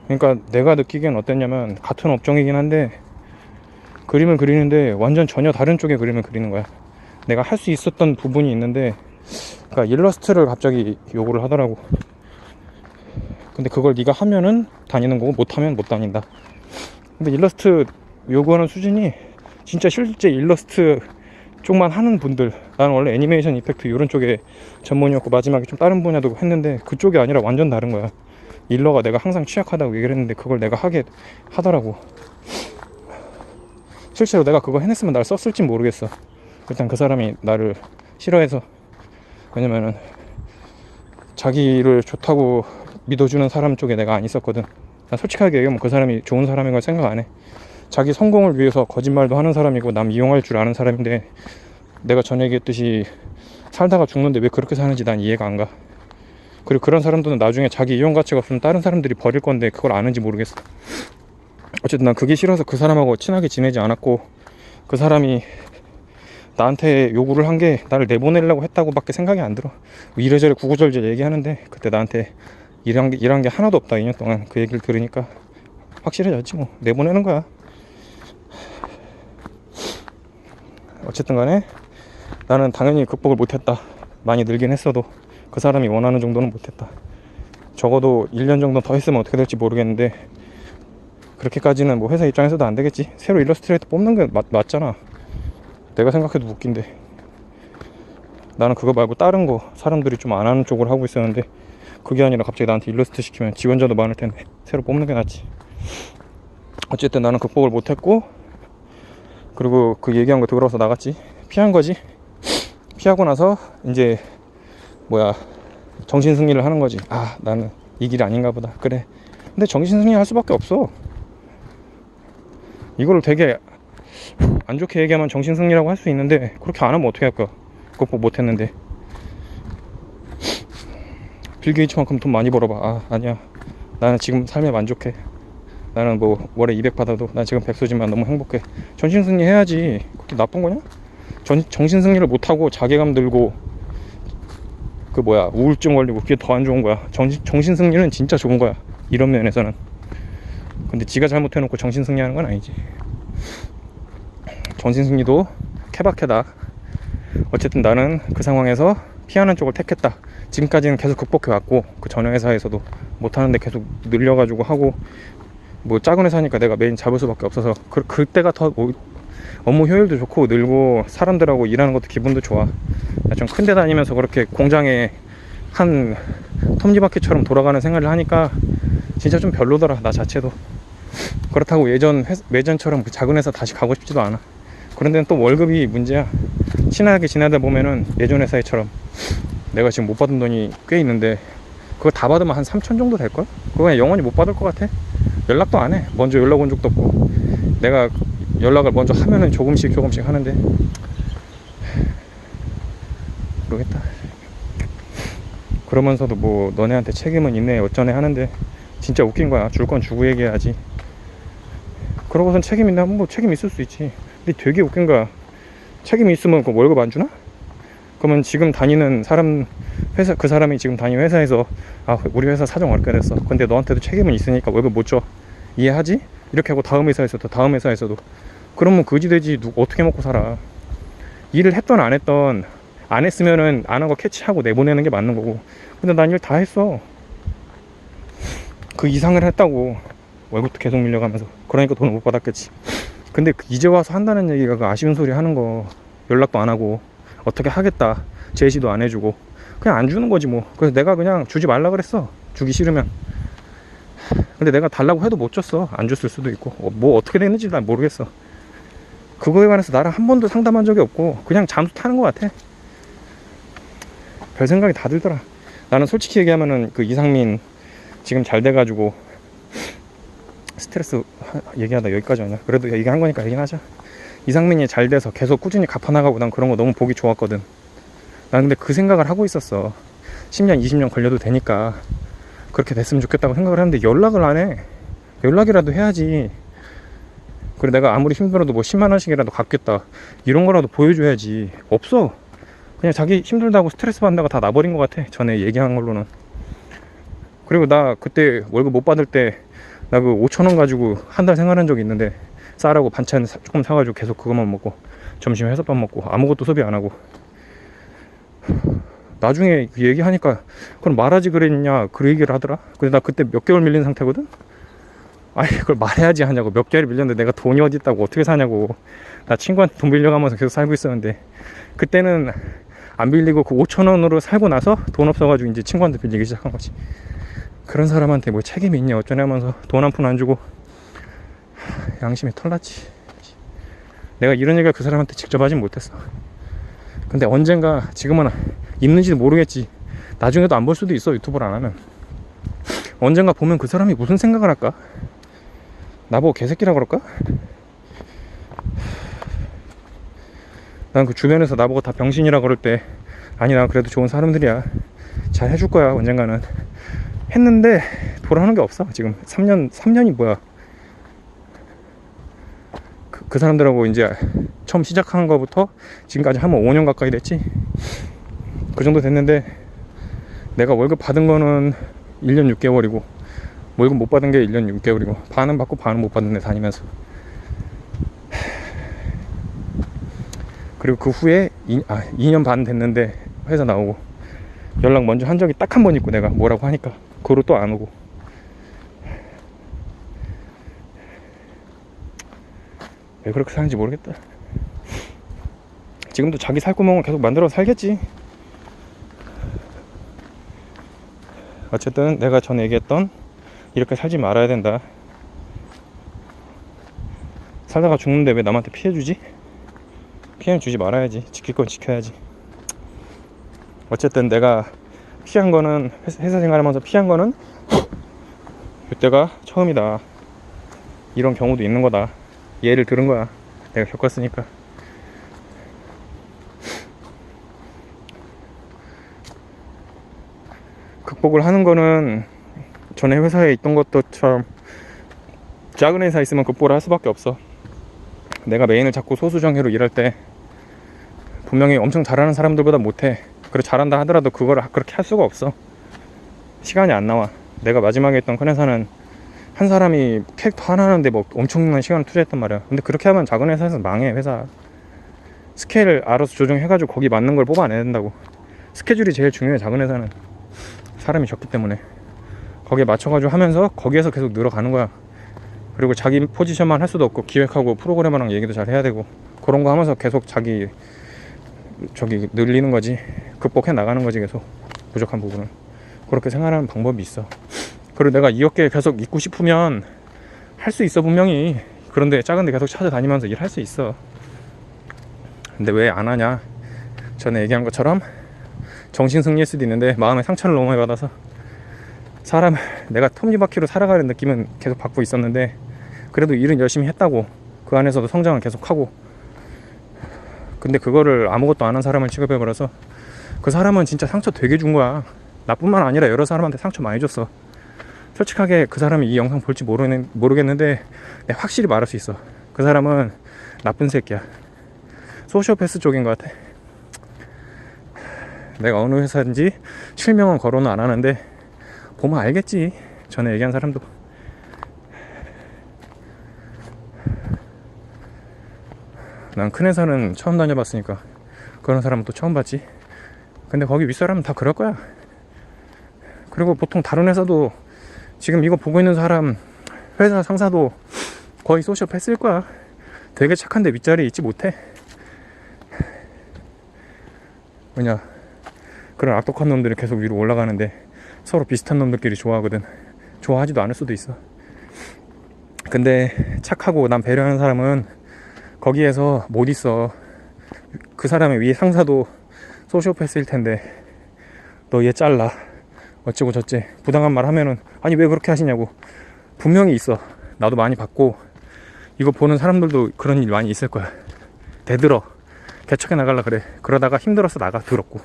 그러니까 내가 느끼기엔 어땠냐면 같은 업종이긴 한데 그림을 그리는데 완전 전혀 다른 쪽의 그림을 그리는 거야. 내가 할 수 있었던 부분이 있는데, 그러니까 일러스트를 갑자기 요구를 하더라고. 근데 그걸 네가 하면은 다니는 거고 못하면 못 다닌다. 근데 일러스트 요구하는 수준이 진짜 실제 일러스트 쪽만 하는 분들, 나는 원래 애니메이션 이펙트 이런 쪽에 전문이었고 마지막에 좀 다른 분야도 했는데 그쪽이 아니라 완전 다른 거야. 일러가 내가 항상 취약하다고 얘기를 했는데 그걸 내가 하게 하더라고. 실제로 내가 그거 해냈으면 날 썼을진 모르겠어. 일단 그 사람이 나를 싫어해서. 왜냐면은 자기를 좋다고 믿어주는 사람 쪽에 내가 안 있었거든. 난 솔직하게 얘기하면 그 사람이 좋은 사람인 걸 생각 안 해. 자기 성공을 위해서 거짓말도 하는 사람이고 남 이용할 줄 아는 사람인데, 내가 전에 얘기했듯이 살다가 죽는데 왜 그렇게 사는지 난 이해가 안 가. 그리고 그런 사람들은 나중에 자기 이용 가치가 없으면 다른 사람들이 버릴 건데 그걸 아는지 모르겠어. 어쨌든 난 그게 싫어서 그 사람하고 친하게 지내지 않았고, 그 사람이 나한테 요구를 한 게 나를 내보내려고 했다고 밖에 생각이 안 들어. 이래저래 구구절절 얘기하는데 그때 나한테 일한 게 하나도 없다. 2년 동안 그 얘기를 들으니까 확실해졌지. 뭐 내보내는 거야. 어쨌든 간에 나는 당연히 극복을 못했다. 많이 늘긴 했어도 그 사람이 원하는 정도는 못했다. 적어도 1년 정도 더 했으면 어떻게 될지 모르겠는데, 그렇게까지는 뭐 회사 입장에서도 안 되겠지. 새로 일러스트레이터 뽑는 게 맞잖아. 내가 생각해도 웃긴데. 나는 그거 말고 다른 거 사람들이 좀 안 하는 쪽으로 하고 있었는데 그게 아니라 갑자기 나한테 일러스트 시키면 지원자도 많을 텐데 새로 뽑는 게 낫지. 어쨌든 나는 극복을 못했고, 그리고 그 얘기한 거 들어서 나갔지. 피한 거지. 피하고 나서 이제 정신승리를 하는 거지. 아, 나는 이 길이 아닌가 보다. 그래. 근데 정신승리 할 수밖에 없어. 이거를 되게 안 좋게 얘기하면 정신승리라고 할 수 있는데 그렇게 안 하면 어떻게 할까. 극복 못했는데. 빌 게이츠만큼 돈 많이 벌어봐. 아, 아니야. 나는 지금 삶에 만족해. 나는 뭐 월에 200 받아도 난 지금 100소지만 너무 행복해. 정신승리 해야지. 그게 나쁜 거냐? 정신승리를 못하고 자괴감 들고 우울증 걸리고 그게 더 안 좋은 거야. 정신승리는 진짜 좋은 거야, 이런 면에서는. 근데 지가 잘못해놓고 정신승리하는 건 아니지. 정신승리도 케바케다. 어쨌든 나는 그 상황에서 피하는 쪽을 택했다. 지금까지는 계속 극복해왔고, 그 전 회사에서도 못하는데 계속 늘려가지고 하고, 뭐 작은 회사니까 내가 메인 잡을 수밖에 없어서 그때가 더 업무 효율도 좋고 늘고 사람들하고 일하는 것도 기분도 좋아. 좀 큰 데 다니면서 그렇게 공장에 한 톱니바퀴처럼 돌아가는 생활을 하니까 진짜 좀 별로더라, 나 자체도. 그렇다고 예전처럼 그 작은 회사 다시 가고 싶지도 않아. 그런 데는 또 월급이 문제야. 친하게 지내다 보면은 예전 회사처럼 내가 지금 못 받은 돈이 꽤 있는데 그거 다 받으면 한 3천 정도 될걸? 그거 그냥 영원히 못 받을 것 같아. 연락도 안 해. 먼저 연락 온 적도 없고. 내가 연락을 먼저 하면은 조금씩 하는데 모르겠다. 그러면서도 뭐 너네한테 책임은 있네 어쩌네 하는데 진짜 웃긴 거야. 줄 건 주고 얘기해야지. 그러고선 책임 있나 하면 뭐 책임 있을 수 있지. 근데 되게 웃긴 거야. 책임이 있으면 그 월급 안 주나? 그러면 지금 다니는 회사, 그 사람이 지금 다니는 회사에서 아, 우리 회사 사정 어렵게 됐어. 근데 너한테도 책임은 있으니까 월급 못 줘. 이해하지? 이렇게 하고 다음 회사에서도 그러면 거지되지. 어떻게 먹고 살아. 일을 했던 안 했던, 안 했으면은 안 한 거 캐치하고 내보내는 게 맞는 거고. 근데 난 일 다 했어. 그 이상을 했다고. 월급도 계속 밀려가면서. 그러니까 돈을 못 받았겠지. 근데 이제 와서 한다는 얘기가 그 아쉬운 소리 하는 거, 연락도 안 하고 어떻게 하겠다 제시도 안 해주고 그냥 안 주는 거지 뭐. 그래서 내가 그냥 주지 말라 그랬어, 주기 싫으면. 근데 내가 달라고 해도 못 줬어. 안 줬을 수도 있고 뭐 어떻게 됐는지 난 모르겠어. 그거에 관해서 나랑 한 번도 상담한 적이 없고 그냥 잠수 타는 것 같아. 별 생각이 다 들더라. 나는 솔직히 얘기하면은 그 이상민 지금 잘 돼가지고 스트레스 얘기하다 여기까지 왔냐. 그래도 얘기한 거니까 얘기는 하자. 이상민이 잘 돼서 계속 꾸준히 갚아나가고 난 그런 거 너무 보기 좋았거든. 난 근데 그 생각을 하고 있었어. 10년 20년 걸려도 되니까 그렇게 됐으면 좋겠다고 생각을 했는데 연락을 안 해. 연락이라도 해야지. 그래 내가 아무리 힘들어도 뭐 10만원씩이라도 갚겠다 이런 거라도 보여줘야지. 없어. 그냥 자기 힘들다고 스트레스 받는다가 다 나버린 것 같아, 전에 얘기한 걸로는. 그리고 나 그때 월급 못 받을 때 나 그 5,000원 가지고 한 달 생활한 적이 있는데 쌀하고 반찬 조금 사가지고 계속 그것만 먹고 점심 회사밥 먹고 아무것도 소비 안 하고. 나중에 그 얘기하니까 그럼 말하지 그랬냐 그 얘기를 하더라. 근데 나 그때 몇 개월 밀린 상태거든. 아니 그걸 말해야지 하냐고. 몇 개월 밀렸는데 내가 돈이 어디 있다고 어떻게 사냐고. 나 친구한테 돈 빌려가면서 계속 살고 있었는데 그때는 안 빌리고 그 5,000원으로 살고 나서 돈 없어가지고 이제 친구한테 빌리기 시작한 거지. 그런 사람한테 뭐 책임이 있냐 어쩌냐 하면서 돈 한 푼 안 주고 양심이 털났지. 내가 이런 얘기를 그 사람한테 직접 하진 못했어. 근데 언젠가, 지금은 있는지도 모르겠지, 나중에도 안 볼 수도 있어 유튜브를 안 하면. 언젠가 보면 그 사람이 무슨 생각을 할까? 나보고 개새끼라 그럴까? 난 그 주변에서 나보고 다 병신이라 그럴 때 아니 나 그래도 좋은 사람들이야 잘 해줄 거야 언젠가는 했는데 돌아오는 게 없어. 지금 3년이 뭐야. 그 사람들하고 이제 처음 시작한 거부터 지금까지 하면 5년 가까이 됐지. 그 정도 됐는데 내가 월급 받은 거는 1년 6개월이고 월급 못 받은 게 1년 6개월이고 반은 받고 반은 못 받는 애 다니면서. 그리고 그 후에 2년 반 됐는데 회사 나오고 연락 먼저 한 적이 딱 한 번 있고 내가 뭐라고 하니까 그 후로 또 안 오고. 왜 그렇게 사는지 모르겠다. 지금도 자기 살 구멍을 계속 만들어서 살겠지. 어쨌든 내가 전에 얘기했던 이렇게 살지 말아야 된다. 살다가 죽는데 왜 남한테 피해주지? 피해는 주지 말아야지. 지킬 건 지켜야지. 어쨌든 내가 피한 거는, 회사 생활하면서 피한 거는 이때가 처음이다. 이런 경우도 있는 거다. 예를 들은 거야. 내가 겪었으니까. 극복을 하는 거는 전에 회사에 있던 것도처럼 작은 회사 있으면 극복을 할 수밖에 없어. 내가 메인을 잡고 소수정예로 일할 때 분명히 엄청 잘하는 사람들보다 못해. 그리고 잘한다 하더라도 그걸 그렇게 할 수가 없어. 시간이 안 나와. 내가 마지막에 했던 큰 회사는 한 사람이 캐릭터 하나 하는데 뭐 엄청난 시간을 투자했단 말이야. 근데 그렇게 하면 작은 회사에서 망해. 회사 스케일을 알아서 조정해가지고 거기 맞는 걸 뽑아내야 된다고. 스케줄이 제일 중요해. 작은 회사는 사람이 적기 때문에 거기에 맞춰가지고 하면서 거기에서 계속 늘어가는 거야. 그리고 자기 포지션만 할 수도 없고 기획하고 프로그래머랑 얘기도 잘 해야 되고 그런 거 하면서 계속 자기 늘리는 거지. 극복해 나가는 거지. 계속 부족한 부분은 그렇게 생각하는 방법이 있어. 그리고 내가 이 업계에 계속 있고 싶으면 할 수 있어 분명히. 그런데 작은 데 계속 찾아다니면서 일할 수 있어. 근데 왜 안 하냐. 전에 얘기한 것처럼 정신 승리일 수도 있는데 마음의 상처를 너무 많이 받아서 내가 톱니바퀴로 살아가는 느낌은 계속 받고 있었는데 그래도 일은 열심히 했다고. 그 안에서도 성장을 계속하고. 근데 그거를 아무것도 안 한 사람을 취급해버려서 그 사람은 진짜 상처 되게 준 거야. 나뿐만 아니라 여러 사람한테 상처 많이 줬어. 솔직하게 그 사람이 이 영상 볼지 모르겠는데 내가 확실히 말할 수 있어. 그 사람은 나쁜 새끼야. 소시오패스 쪽인 것 같아. 내가 어느 회사인지 실명은 거론은 안 하는데 보면 알겠지. 전에 얘기한 사람도. 난 큰 회사는 처음 다녀봤으니까 그런 사람은 또 처음 봤지. 근데 거기 윗사람은 다 그럴 거야. 그리고 보통 다른 회사도 지금 이거 보고 있는 사람 회사 상사도 거의 소시오패스일 거야. 되게 착한데 윗자리에 있지 못해. 뭐냐, 그런 악독한 놈들이 계속 위로 올라가는데 서로 비슷한 놈들끼리 좋아하거든. 좋아하지도 않을 수도 있어. 근데 착하고 남 배려하는 사람은 거기에서 못 있어. 그 사람의 위에 상사도 소시오패스일 텐데 너 얘 잘라 어쩌고 저쩌 부당한 말 하면은 아니 왜 그렇게 하시냐고. 분명히 있어. 나도 많이 봤고 이거 보는 사람들도 그런 일 많이 있을 거야. 대들어. 개척해 나갈라 그래. 그러다가 힘들어서 나가. 더럽고.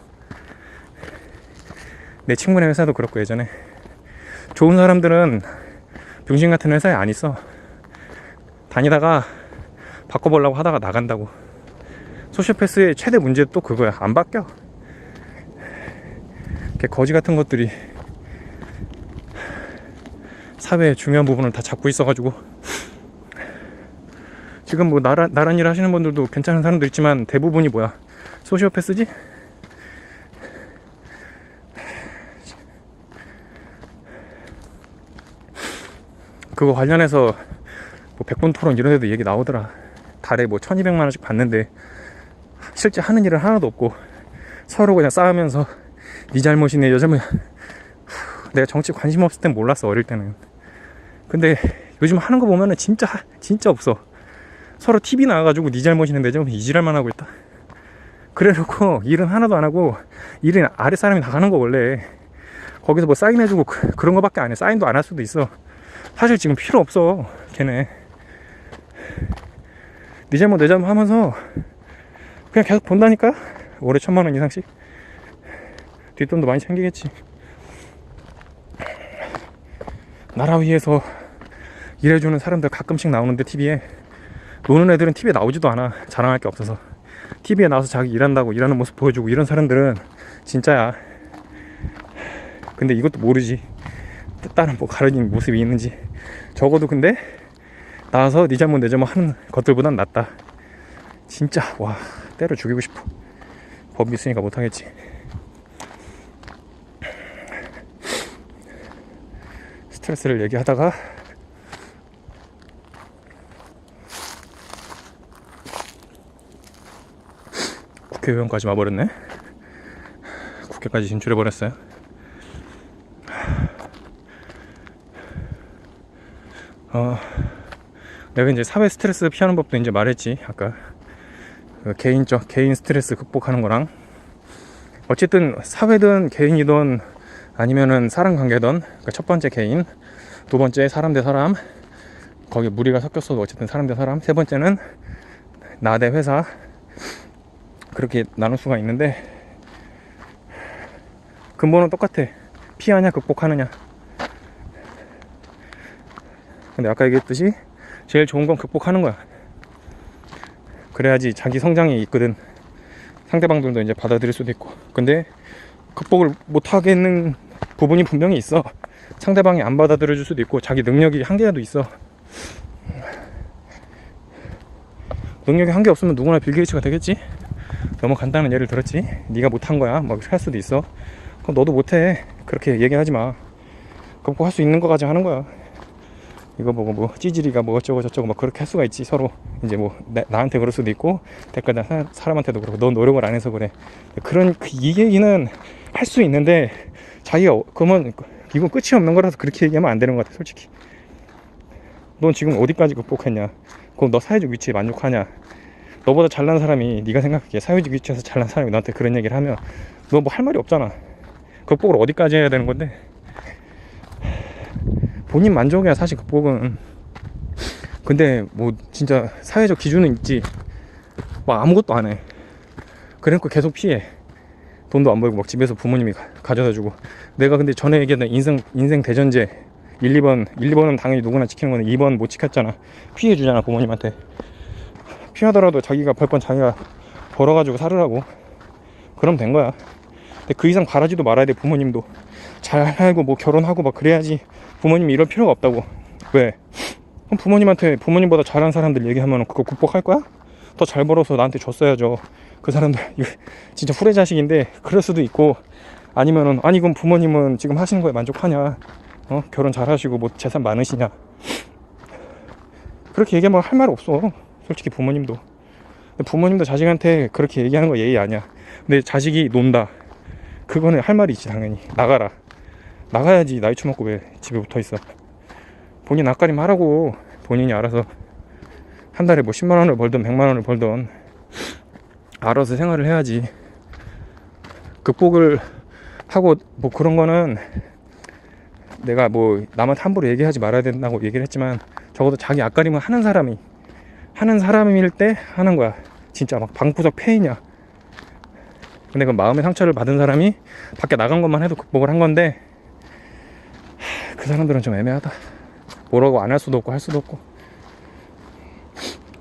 내 친구네 회사도 그렇고 예전에. 좋은 사람들은 병신 같은 회사에 안 있어. 다니다가 바꿔보려고 하다가 나간다고. 소시오패스의 최대 문제도 또 그거야. 안 바뀌어. 거지 같은 것들이 사회의 중요한 부분을 다 잡고 있어가지고 지금 뭐 나란 일 하시는 분들도 괜찮은 사람도 있지만 대부분이 뭐야? 소시오패스지? 그거 관련해서 뭐 100분 토론 이런 데도 얘기 나오더라. 달에 뭐 1200만 원씩 받는데 실제 하는 일은 하나도 없고 서로 그냥 싸우면서 네 잘못이네 여 잘못. 내가 정치 관심 없을 땐 몰랐어. 어릴 때는. 근데 요즘 하는 거 보면은 진짜 없어. 서로 TV 나와가지고 네 잘못이네 내 잘못 이지랄만 하고 있다. 그래놓고 일은 하나도 안 하고 일은 아래 사람이 다 하는 거 원래. 거기서 뭐 사인해주고 그런 거밖에 안 해. 사인도 안 할 수도 있어. 사실 지금 필요 없어. 걔네 네 잘못 내 잘못 하면서 그냥 계속 본다니까. 월에 1000만 원 이상씩 뒷돈도 많이 챙기겠지. 나라 위해서 일해주는 사람들 가끔씩 나오는데 TV에 노는 애들은 TV에 나오지도 않아. 자랑할 게 없어서. TV에 나와서 자기 일한다고 일하는 모습 보여주고 이런 사람들은 진짜야. 근데 이것도 모르지. 다른 뭐 가려진 모습이 있는지. 적어도 근데 나와서 네 잘못 내 잘못 하는 것들보단 낫다. 진짜 와 때려 죽이고 싶어. 법이 있으니까 못하겠지. 스트레스를 얘기하다가 국회의원까지 와버렸네. 국회까지 진출해버렸어요. 내가 이제 사회 스트레스 피하는 법도 이제 말했지. 아까 그 개인 스트레스 극복하는 거랑. 어쨌든 사회든 개인이든 아니면은 사람 관계든, 그러니까 첫 번째 개인, 두 번째 사람 대 사람, 거기 무리가 섞였어도 어쨌든 사람 대 사람, 세 번째는 나 대 회사, 그렇게 나눌 수가 있는데 근본은 똑같아. 피하냐 극복하느냐. 근데 아까 얘기했듯이 제일 좋은 건 극복하는 거야. 그래야지 자기 성장이 있거든. 상대방들도 이제 받아들일 수도 있고. 근데 극복을 못하겠는 부분이 분명히 있어. 상대방이 안 받아들여 줄 수도 있고 자기 능력이 한계도 있어. 능력이 한계 없으면 누구나 빌 게이츠가 되겠지. 너무 간단한 예를 들었지. 네가 못한 거야 막 할 수도 있어. 그럼 너도 못해 그렇게 얘기하지 마. 극복할 수 있는 거까지 하는 거야. 이거 보고 뭐 찌질이가 뭐 어쩌고 저쩌고 막 그렇게 할 수가 있지. 서로 이제 뭐 나한테 그럴 수도 있고 댓글 단 사람한테도 그렇고 넌 노력을 안 해서 그래. 그런 이 얘기는 할 수 있는데 자기가 그러면 이건 끝이 없는 거라서 그렇게 얘기하면 안 되는 것 같아. 솔직히 넌 지금 어디까지 극복했냐. 그럼 너 사회적 위치에 만족하냐. 너보다 잘난 사람이 네가 생각하기에 사회적 위치에서 잘난 사람이 너한테 그런 얘기를 하면 너 뭐 할 말이 없잖아. 극복을 어디까지 해야 되는 건데. 본인 만족이야 사실 극복은. 근데 뭐 진짜 사회적 기준은 있지. 막 아무것도 안 해. 그래놓고 계속 피해. 돈도 안 벌고 막 집에서 부모님이 가져다 주고. 내가 근데 전에 얘기했던 인생 대전제 1,2번은 당연히 누구나 지키는 건데 2번 못 지켰잖아. 피해 주잖아 부모님한테. 피하더라도 자기가 벌 건 자기가 벌어가지고 살으라고. 그럼 된 거야. 근데 그 이상 바라지도 말아야 돼. 부모님도 잘 살고 뭐 결혼하고 막 그래야지. 부모님이 이럴 필요가 없다고. 왜? 그럼 부모님한테 부모님보다 잘한 사람들 얘기하면 그거 극복할 거야? 더 잘 벌어서 나한테 줬어야죠. 그 사람들 진짜 후레 자식인데 그럴 수도 있고. 아니면은 아니 그럼 부모님은 지금 하시는 거에 만족하냐. 결혼 잘 하시고 뭐 재산 많으시냐. 그렇게 얘기하면 할 말 없어 솔직히. 부모님도 자식한테 그렇게 얘기하는 거 예의 아니야. 내 자식이 논다, 그거는 할 말이 있지. 당연히 나가라, 나가야지. 나이 처먹고 왜 집에 붙어있어. 본인 앞가림 하라고. 본인이 알아서 한 달에 뭐 10만원을 벌든 100만원을 벌든 알아서 생활을 해야지. 극복을 하고 뭐 그런 거는 내가 뭐 남한테 함부로 얘기하지 말아야 된다고 얘기를 했지만, 적어도 자기 앞가림을 하는 사람일 때 하는 거야. 진짜 막 방구석 폐이냐. 근데 그 마음의 상처를 받은 사람이 밖에 나간 것만 해도 극복을 한 건데, 그 사람들은 좀 애매하다. 뭐라고 안 할 수도 없고 할 수도 없고,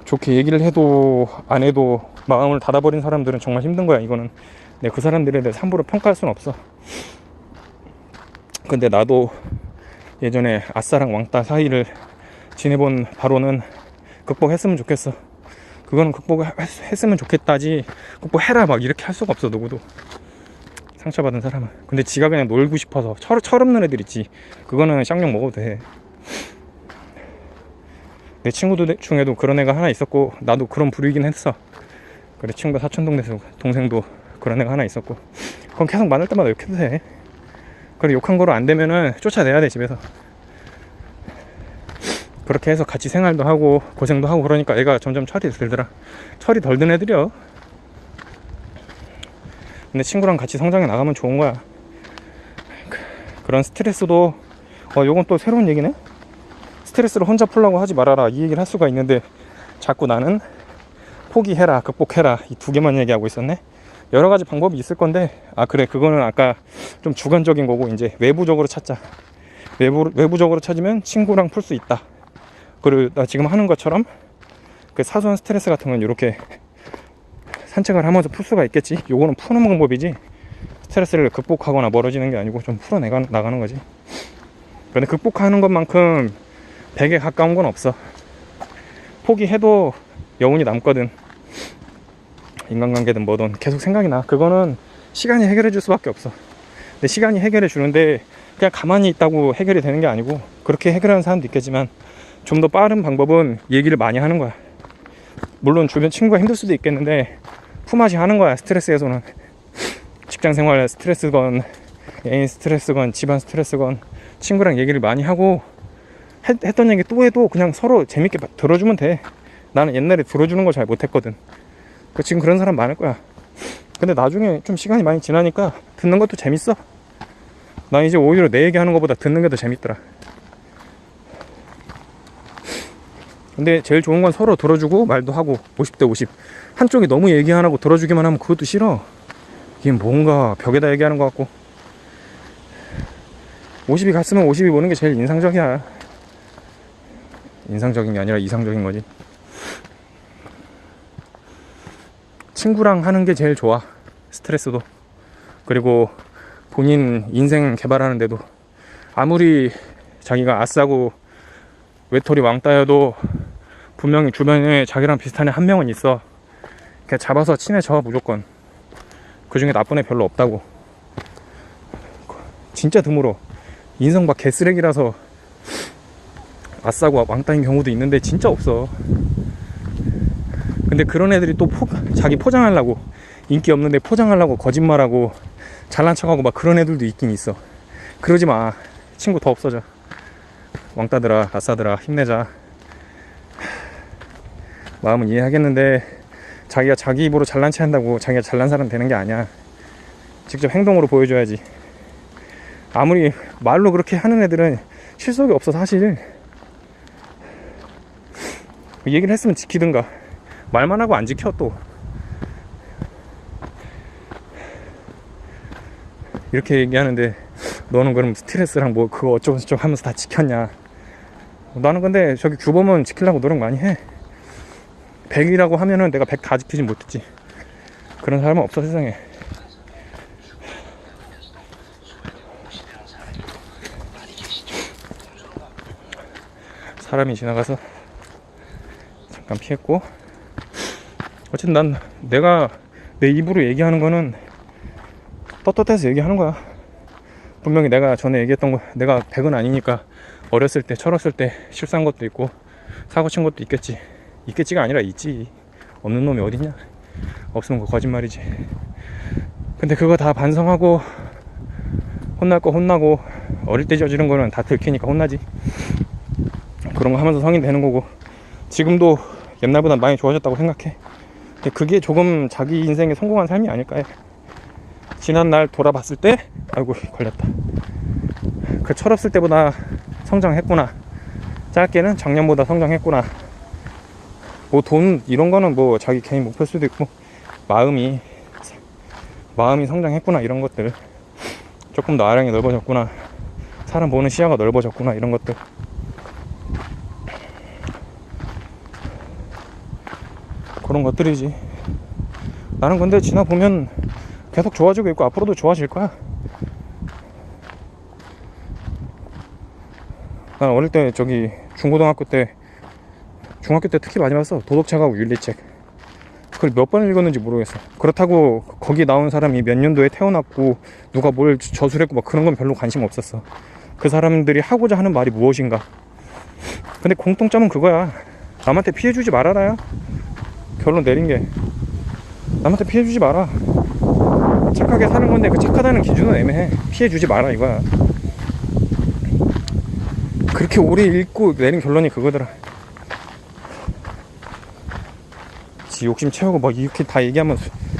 좋게 얘기를 해도 안 해도 마음을 닫아버린 사람들은 정말 힘든 거야. 이거는 내가 그 사람들에 대해서 함부로 평가할 수는 없어. 근데 나도 예전에 아싸랑 왕따 사이를 지내본 바로는 극복했으면 좋겠어. 그거는 극복했으면 좋겠다지, 극복해라 막 이렇게 할 수가 없어. 누구도 상처받은 사람은. 근데 지가 그냥 놀고 싶어서 철없는 애들 있지, 그거는 쌍욕 먹어도 돼. 내 친구들 중에도 그런 애가 하나 있었고, 나도 그런 부류이긴 했어. 그래, 친구가 사촌 동생도 그런 애가 하나 있었고, 그건 계속 만날 때마다 욕해도 돼. 그래, 욕한 거로 안 되면은 쫓아내야 돼, 집에서. 그렇게 해서 같이 생활도 하고 고생도 하고 그러니까 애가 점점 철이 들더라. 철이 덜 든 애들이요. 근데 친구랑 같이 성장해 나가면 좋은 거야. 그런 스트레스도, 요건 또 새로운 얘기네. 스트레스를 혼자 풀려고 하지 말아라, 이 얘기를 할 수가 있는데, 자꾸 나는 포기해라, 극복해라, 이 두 개만 얘기하고 있었네. 여러 가지 방법이 있을 건데, 그래, 그거는 아까 좀 주관적인 거고, 이제 외부적으로 찾자. 외부적으로 찾으면 친구랑 풀 수 있다. 그리고 나 지금 하는 것처럼 그 사소한 스트레스 같은 건 이렇게 산책을 하면서 풀 수가 있겠지. 요거는 푸는 방법이지, 스트레스를 극복하거나 멀어지는 게 아니고 좀 풀어나가는 거지. 근데 극복하는 것만큼 100에 가까운 건 없어. 포기해도 여운이 남거든. 인간관계든 뭐든 계속 생각이 나. 그거는 시간이 해결해 줄 수밖에 없어. 근데 시간이 해결해 주는데 그냥 가만히 있다고 해결이 되는 게 아니고, 그렇게 해결하는 사람도 있겠지만 좀 더 빠른 방법은 얘기를 많이 하는 거야. 물론 주변 친구가 힘들 수도 있겠는데 품앗이 하는 거야. 스트레스 해소는 직장생활 스트레스건 애인 스트레스건 집안 스트레스건 친구랑 얘기를 많이 하고, 했던 얘기 또 해도 그냥 서로 재밌게 들어주면 돼. 나는 옛날에 들어주는 걸 잘 못했거든. 지금 그런 사람 많을 거야. 근데 나중에 좀 시간이 많이 지나니까 듣는 것도 재밌어. 난 이제 오히려 내 얘기하는 것보다 듣는 게 더 재밌더라. 근데 제일 좋은 건 서로 들어주고 말도 하고, 50대 50. 한쪽이 너무 얘기 안 하고 들어주기만 하면 그것도 싫어. 이게 뭔가 벽에다 얘기하는 것 같고. 50이 갔으면 50이 보는 게 제일 인상적이야. 인상적인 게 아니라 이상적인 거지. 친구랑 하는 게 제일 좋아, 스트레스도. 그리고 본인 인생 개발하는데도, 아무리 자기가 아싸고 외톨이 왕따여도 분명히 주변에 자기랑 비슷한 애 한 명은 있어. 그냥 잡아서 친해져, 무조건. 그 중에 나쁜 애 별로 없다고. 진짜 드물어. 인성 막 개쓰레기라서 아싸고 왕따인 경우도 있는데 진짜 없어. 근데 그런 애들이 또 자기 포장하려고, 인기 없는데 포장하려고 거짓말하고 잘난 척하고 막 그런 애들도 있긴 있어. 그러지 마. 친구 더 없어져. 왕따들아, 아싸들아, 힘내자. 마음은 이해하겠는데 자기가 자기 입으로 잘난 체 한다고 자기가 잘난 사람 되는 게 아니야. 직접 행동으로 보여줘야지. 아무리 말로 그렇게 하는 애들은 실속이 없어, 사실. 얘기를 했으면 지키든가. 말만 하고 안 지켜. 또 이렇게 얘기하는데 너는 그럼 스트레스랑 뭐 그거 어쩌고 저쩌고 하면서 다 지켰냐. 나는 근데 저기 규범은 지키려고 노력 많이 해. 100이라고 하면은 내가 100 다 지키진 못했지. 그런 사람은 없어, 세상에. 사람이 지나가서 잠깐 피했고, 어쨌든 난 내가 내 입으로 얘기하는 거는 떳떳해서 얘기하는 거야. 분명히 내가 전에 얘기했던 거, 내가 100은 아니니까 어렸을 때, 철었을 때 실수한 것도 있고 사고 친 것도 있겠지. 있겠지가 아니라 있지. 없는 놈이 어딨냐. 없으면 그거 거짓말이지. 근데 그거 다 반성하고 혼날 거 혼나고, 어릴 때 저지른 거는 다 들키니까 혼나지. 그런 거 하면서 성인 되는 거고, 지금도 옛날보다 많이 좋아졌다고 생각해. 근데 그게 조금 자기 인생에 성공한 삶이 아닐까 해. 지난날 돌아봤을 때 아이고 걸렸다, 그 철없을 때보다 성장했구나, 짧게는 작년보다 성장했구나. 뭐 돈 이런 거는 뭐 자기 개인 목표일 수도 있고, 마음이 성장했구나, 이런 것들. 조금 더 아량이 넓어졌구나, 사람 보는 시야가 넓어졌구나, 이런 것들. 그런 것들이지. 나는 근데 지나보면 계속 좋아지고 있고 앞으로도 좋아질 거야. 난 어릴 때 중고등학교 때, 중학교 때 특히 많이 봤어. 도덕책하고 윤리책. 그걸 몇 번 읽었는지 모르겠어. 그렇다고 거기 나온 사람이 몇 년도에 태어났고 누가 뭘 저술했고 막 그런 건 별로 관심 없었어. 그 사람들이 하고자 하는 말이 무엇인가. 근데 공통점은 그거야. 남한테 피해주지 말아라야. 결론 내린 게 남한테 피해주지 마라. 착하게 사는 건데 그 착하다는 기준은 애매해. 피해주지 마라 이거야. 그렇게 오래 읽고 내린 결론이 그거더라. 지 욕심 채우고 막 이렇게 다 얘기하면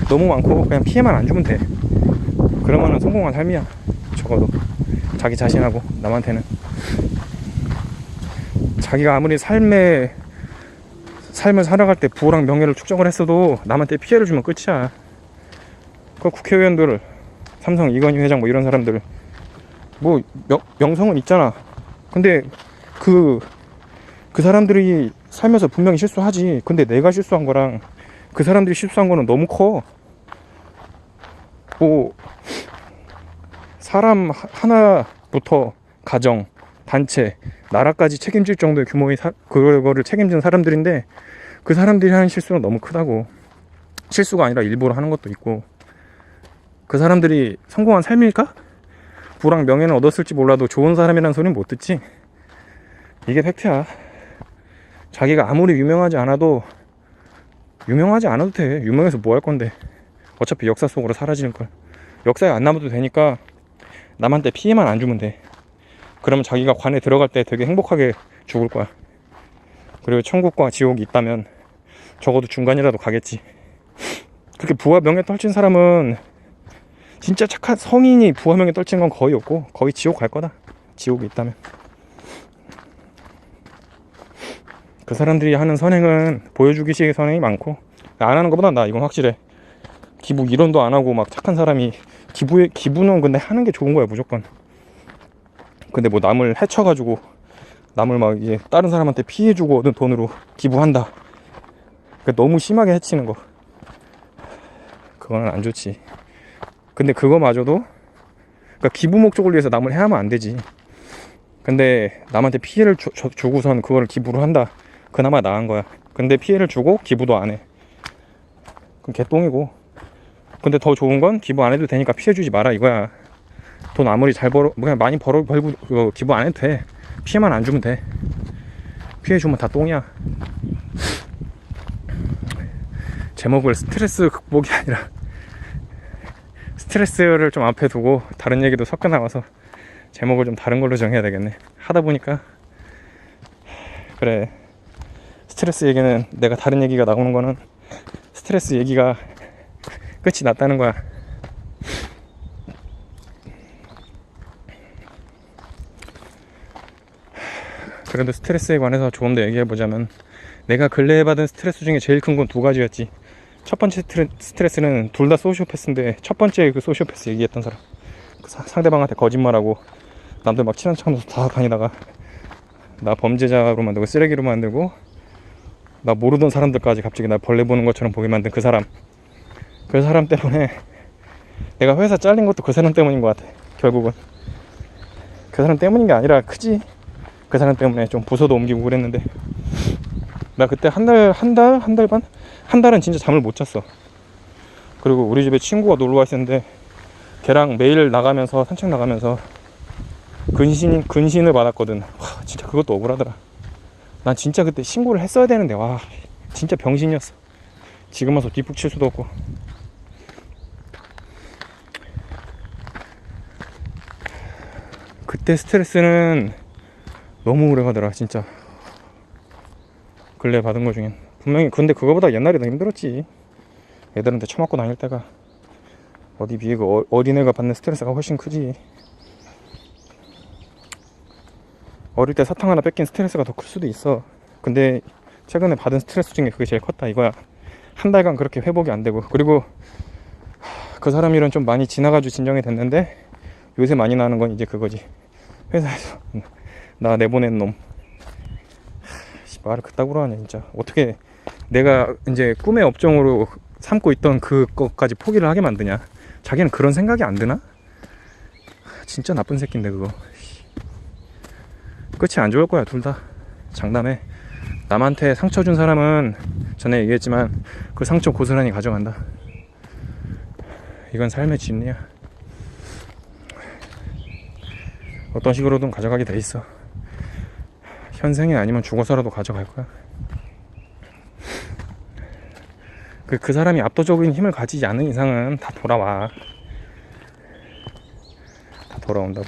너무 많고 그냥 피해만 안 주면 돼. 그러면은 성공한 삶이야. 적어도 자기 자신하고 남한테는. 자기가 아무리 삶을 살아갈 때 부랑 명예를 축적을 했어도 남한테 피해를 주면 끝이야. 그 국회의원들, 삼성 이건희 회장 뭐 이런 사람들 뭐 명성은 있잖아. 근데 그 사람들이 살면서 분명히 실수하지. 근데 내가 실수한 거랑 그 사람들이 실수한 거는 너무 커. 뭐 사람 하나부터 가정, 단체, 나라까지 책임질 정도의 규모의 그거를 책임진 사람들인데 그 사람들이 하는 실수는 너무 크다고. 실수가 아니라 일부러 하는 것도 있고. 그 사람들이 성공한 삶일까? 부랑 명예는 얻었을지 몰라도 좋은 사람이라는 소리는 못 듣지. 이게 팩트야. 자기가 아무리 유명하지 않아도 돼. 유명해서 뭐 할 건데. 어차피 역사 속으로 사라지는 걸. 역사에 안 남아도 되니까 남한테 피해만 안 주면 돼. 그러면 자기가 관에 들어갈 때 되게 행복하게 죽을 거야. 그리고 천국과 지옥이 있다면 적어도 중간이라도 가겠지. 그렇게 부와 명예 떨친 사람은 진짜 착한 성인이 부와 명예 떨친 건 거의 없고 거의 지옥 갈 거다. 지옥이 있다면. 그 사람들이 하는 선행은 보여주기식의 선행이 많고, 안 하는 것보다 나 이건 확실해. 기부 1원도 안 하고 막 착한 사람이 기부는 근데 하는 게 좋은 거야 무조건. 근데 뭐 남을 해쳐가지고 남을 막 이제 다른 사람한테 피해주고 얻은 돈으로 기부한다. 그러니까 너무 심하게 해치는 거. 그거는 안 좋지. 근데 그거마저도 그러니까 기부 목적을 위해서 남을 해하면 안 되지. 근데 남한테 피해를 주고선 그거를 기부를 한다. 그나마 나은 거야. 근데 피해를 주고 기부도 안 해. 그럼 개똥이고. 근데 더 좋은 건 기부 안 해도 되니까 피해 주지 마라 이거야. 돈 아무리 잘 그냥 많이 벌고 기부 안 해도 돼. 피해만 안 주면 돼. 피해 주면 다 똥이야. 제목을 스트레스 극복이 아니라 스트레스를 좀 앞에 두고 다른 얘기도 섞어 나와서 제목을 좀 다른 걸로 정해야 되겠네. 하다 보니까 그래, 스트레스 얘기는 내가 다른 얘기가 나오는 거는 스트레스 얘기가 끝이 났다는 거야. 그래도 스트레스에 관해서 좀 더 얘기해보자면, 내가 근래에 받은 스트레스 중에 제일 큰 건 두 가지였지. 첫 번째 스트레스는 둘 다 소시오패스인데, 첫 번째 그 소시오패스 얘기했던 사람, 상대방한테 거짓말하고 남들 막 친한 척하면서 다 다니다가 나 범죄자로 만들고 쓰레기로 만들고 나 모르던 사람들까지 갑자기 나 벌레 보는 것처럼 보게 만든 그 사람 때문에 내가 회사 잘린 것도 그 사람 때문인 것 같아. 결국은 그 사람 때문인 게 아니라 크지. 그 사람 때문에 좀 부서도 옮기고 그랬는데, 나 그때 한 달은 진짜 잠을 못 잤어. 그리고 우리 집에 친구가 놀러 와 있었는데 걔랑 매일 나가면서 산책 나가면서 근신을 받았거든. 와, 진짜 그것도 억울하더라. 난 진짜 그때 신고를 했어야 되는데, 와, 진짜 병신이었어. 지금 와서 뒷북 칠 수도 없고. 그때 스트레스는 너무 오래 가더라 진짜. 근래 받은 거 중엔 분명히. 근데 그거보다 옛날이 더 힘들었지. 애들한테 처맞고 다닐 때가 어디 비해 그 어린애가 받는 스트레스가 훨씬 크지. 어릴 때 사탕 하나 뺏긴 스트레스가 더 클 수도 있어. 근데 최근에 받은 스트레스 중에 그게 제일 컸다 이거야. 한 달간 그렇게 회복이 안 되고, 그리고 그 사람 일은 좀 많이 지나가지고 진정이 됐는데 요새 많이 나는 건 이제 그거지. 회사에서 나 내보낸 놈. 말을 그따구로 하냐 진짜. 어떻게 내가 이제 꿈의 업종으로 삼고 있던 그것까지 포기를 하게 만드냐. 자기는 그런 생각이 안 드나? 진짜 나쁜 새끼인데 그거. 끝이 안 좋을 거야 둘 다. 장담해. 남한테 상처 준 사람은 전에 얘기했지만 그 상처 고스란히 가져간다. 이건 삶의 진리야. 어떤 식으로든 가져가게 돼 있어. 현생이 아니면 죽어서라도 가져갈 거야. 그 사람이 압도적인 힘을 가지지 않은 이상은 다 돌아와. 다 돌아온다고.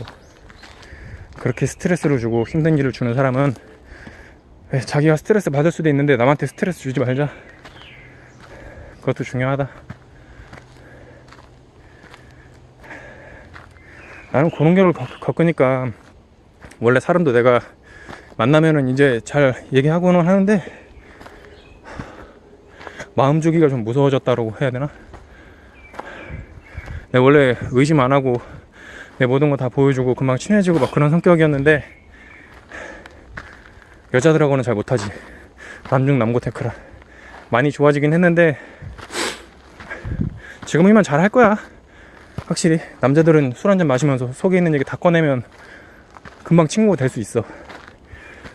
그렇게 스트레스를 주고 힘든 일을 주는 사람은 자기가 스트레스 받을 수도 있는데 남한테 스트레스 주지 말자. 그것도 중요하다. 나는 그런 경우를 겪으니까 원래 사람도 내가 만나면은 이제 잘 얘기하고는 하는데 마음 주기가 좀 무서워졌다고 해야 되나? 내가 원래 의심 안 하고 내 모든 거 다 보여주고 금방 친해지고 막 그런 성격이었는데 여자들하고는 잘 못하지. 남중 남고테크라. 많이 좋아지긴 했는데 지금이면 잘 할 거야. 확실히 남자들은 술 한잔 마시면서 속에 있는 얘기 다 꺼내면 금방 친구가 될 수 있어.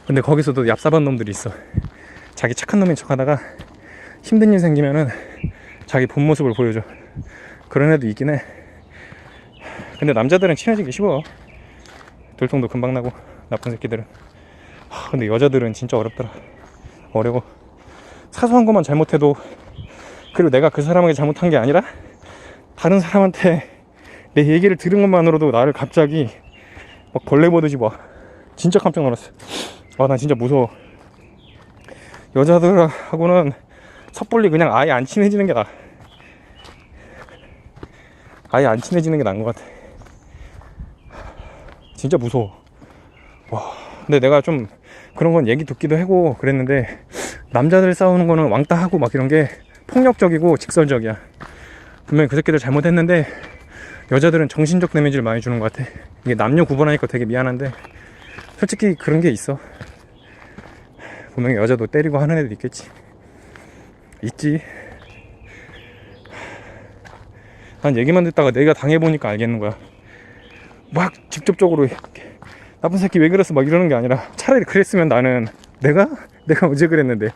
근데 거기서도 얍삽한 놈들이 있어. 자기 착한 놈인 척 하다가 힘든 일 생기면은 자기 본 모습을 보여줘. 그런 애도 있긴 해. 근데 남자들은 친해지기 쉬워. 들통도 금방 나고 나쁜 새끼들은. 근데 여자들은 진짜 어렵더라. 어려워. 사소한 것만 잘못해도, 그리고 내가 그 사람에게 잘못한 게 아니라 다른 사람한테 내 얘기를 들은 것만으로도 나를 갑자기 막 벌레 보듯이 봐. 진짜 깜짝 놀랐어. 나 진짜 무서워. 여자들하고는 섣불리 그냥 아예 안 친해지는 게 나아. 아예 안 친해지는 게 나은 것 같아. 진짜 무서워. 와. 근데 내가 좀 그런 건 얘기 듣기도 하고 그랬는데, 남자들 싸우는 거는 왕따 하고 막 이런 게 폭력적이고 직설적이야. 분명히 그 새끼들 잘못했는데 여자들은 정신적 데미지를 많이 주는 것 같아. 이게 남녀 구분하니까 되게 미안한데 솔직히 그런 게 있어. 분명히 여자도 때리고 하는 애도 있겠지. 있지. 난 얘기만 듣다가 내가 당해보니까 알겠는 거야. 막 직접적으로 나쁜 새끼 왜 그랬어 막 이러는 게 아니라, 차라리 그랬으면 나는 내가 언제 그랬는데,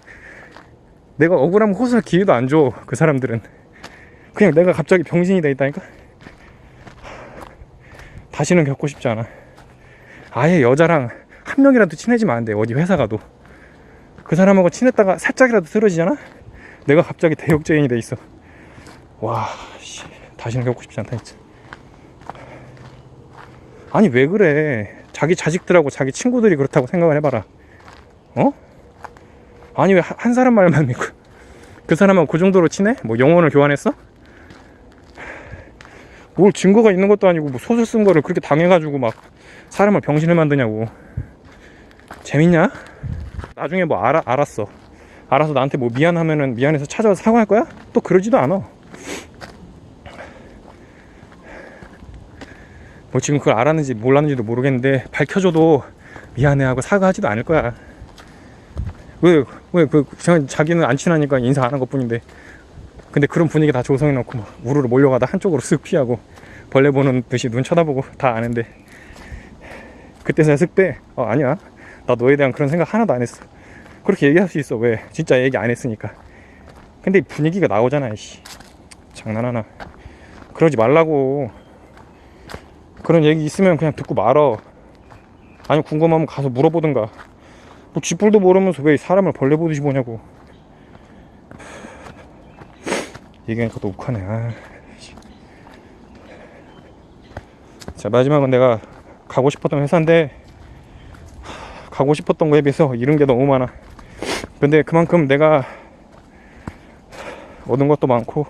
내가 억울하면 호소할 기회도 안 줘. 그 사람들은 그냥 내가 갑자기 병신이 돼 있다니까. 다시는 겪고 싶지 않아. 아예 여자랑 한 명이라도 친해지면 안 돼. 어디 회사 가도 그 사람하고 친했다가 살짝이라도 틀어지잖아. 내가 갑자기 대역죄인이 돼 있어. 와, 씨, 다시는 겪고 싶지 않다 진짜. 아니 왜 그래. 자기 자식들하고 자기 친구들이 그렇다고 생각을 해봐라. 아니 왜 한 사람 말만 믿고 그 사람하고 그 정도로 친해? 뭐 영혼을 교환했어? 뭘 증거가 있는 것도 아니고 뭐 소설 쓴 거를 그렇게 당해가지고 막 사람을 병신을 만드냐고. 재밌냐? 나중에 뭐 알았어. 알아서 나한테 뭐 미안하면은 미안해서 찾아와서 사과할 거야? 또 그러지도 않아. 뭐 지금 그걸 알았는지 몰랐는지도 모르겠는데 밝혀줘도 미안해하고 사과하지도 않을 거야. 왜 자기는 안 친하니까 인사 안 한 것뿐인데. 근데 그런 분위기 다 조성해놓고 막 우르르 몰려가다 한쪽으로 쓱 피하고 벌레 보는 듯이 눈 쳐다보고 다 아는데, 그때서야 쓱 빼. 아니야, 나 너에 대한 그런 생각 하나도 안 했어. 그렇게 얘기할 수 있어. 왜? 진짜 얘기 안 했으니까. 근데 분위기가 나오잖아. 이씨, 장난하나. 그러지 말라고. 그런 얘기 있으면 그냥 듣고 말어. 아니 궁금하면 가서 물어보든가. 뭐 쥐뿔도 모르면서 왜 사람을 벌레 보듯이 보냐고. 얘기하니까 또 욱하네. 자, 마지막은 내가 가고 싶었던 회사인데 가고 싶었던 거에 비해서 잃은 게 너무 많아. 근데 그만큼 내가 얻은 것도 많고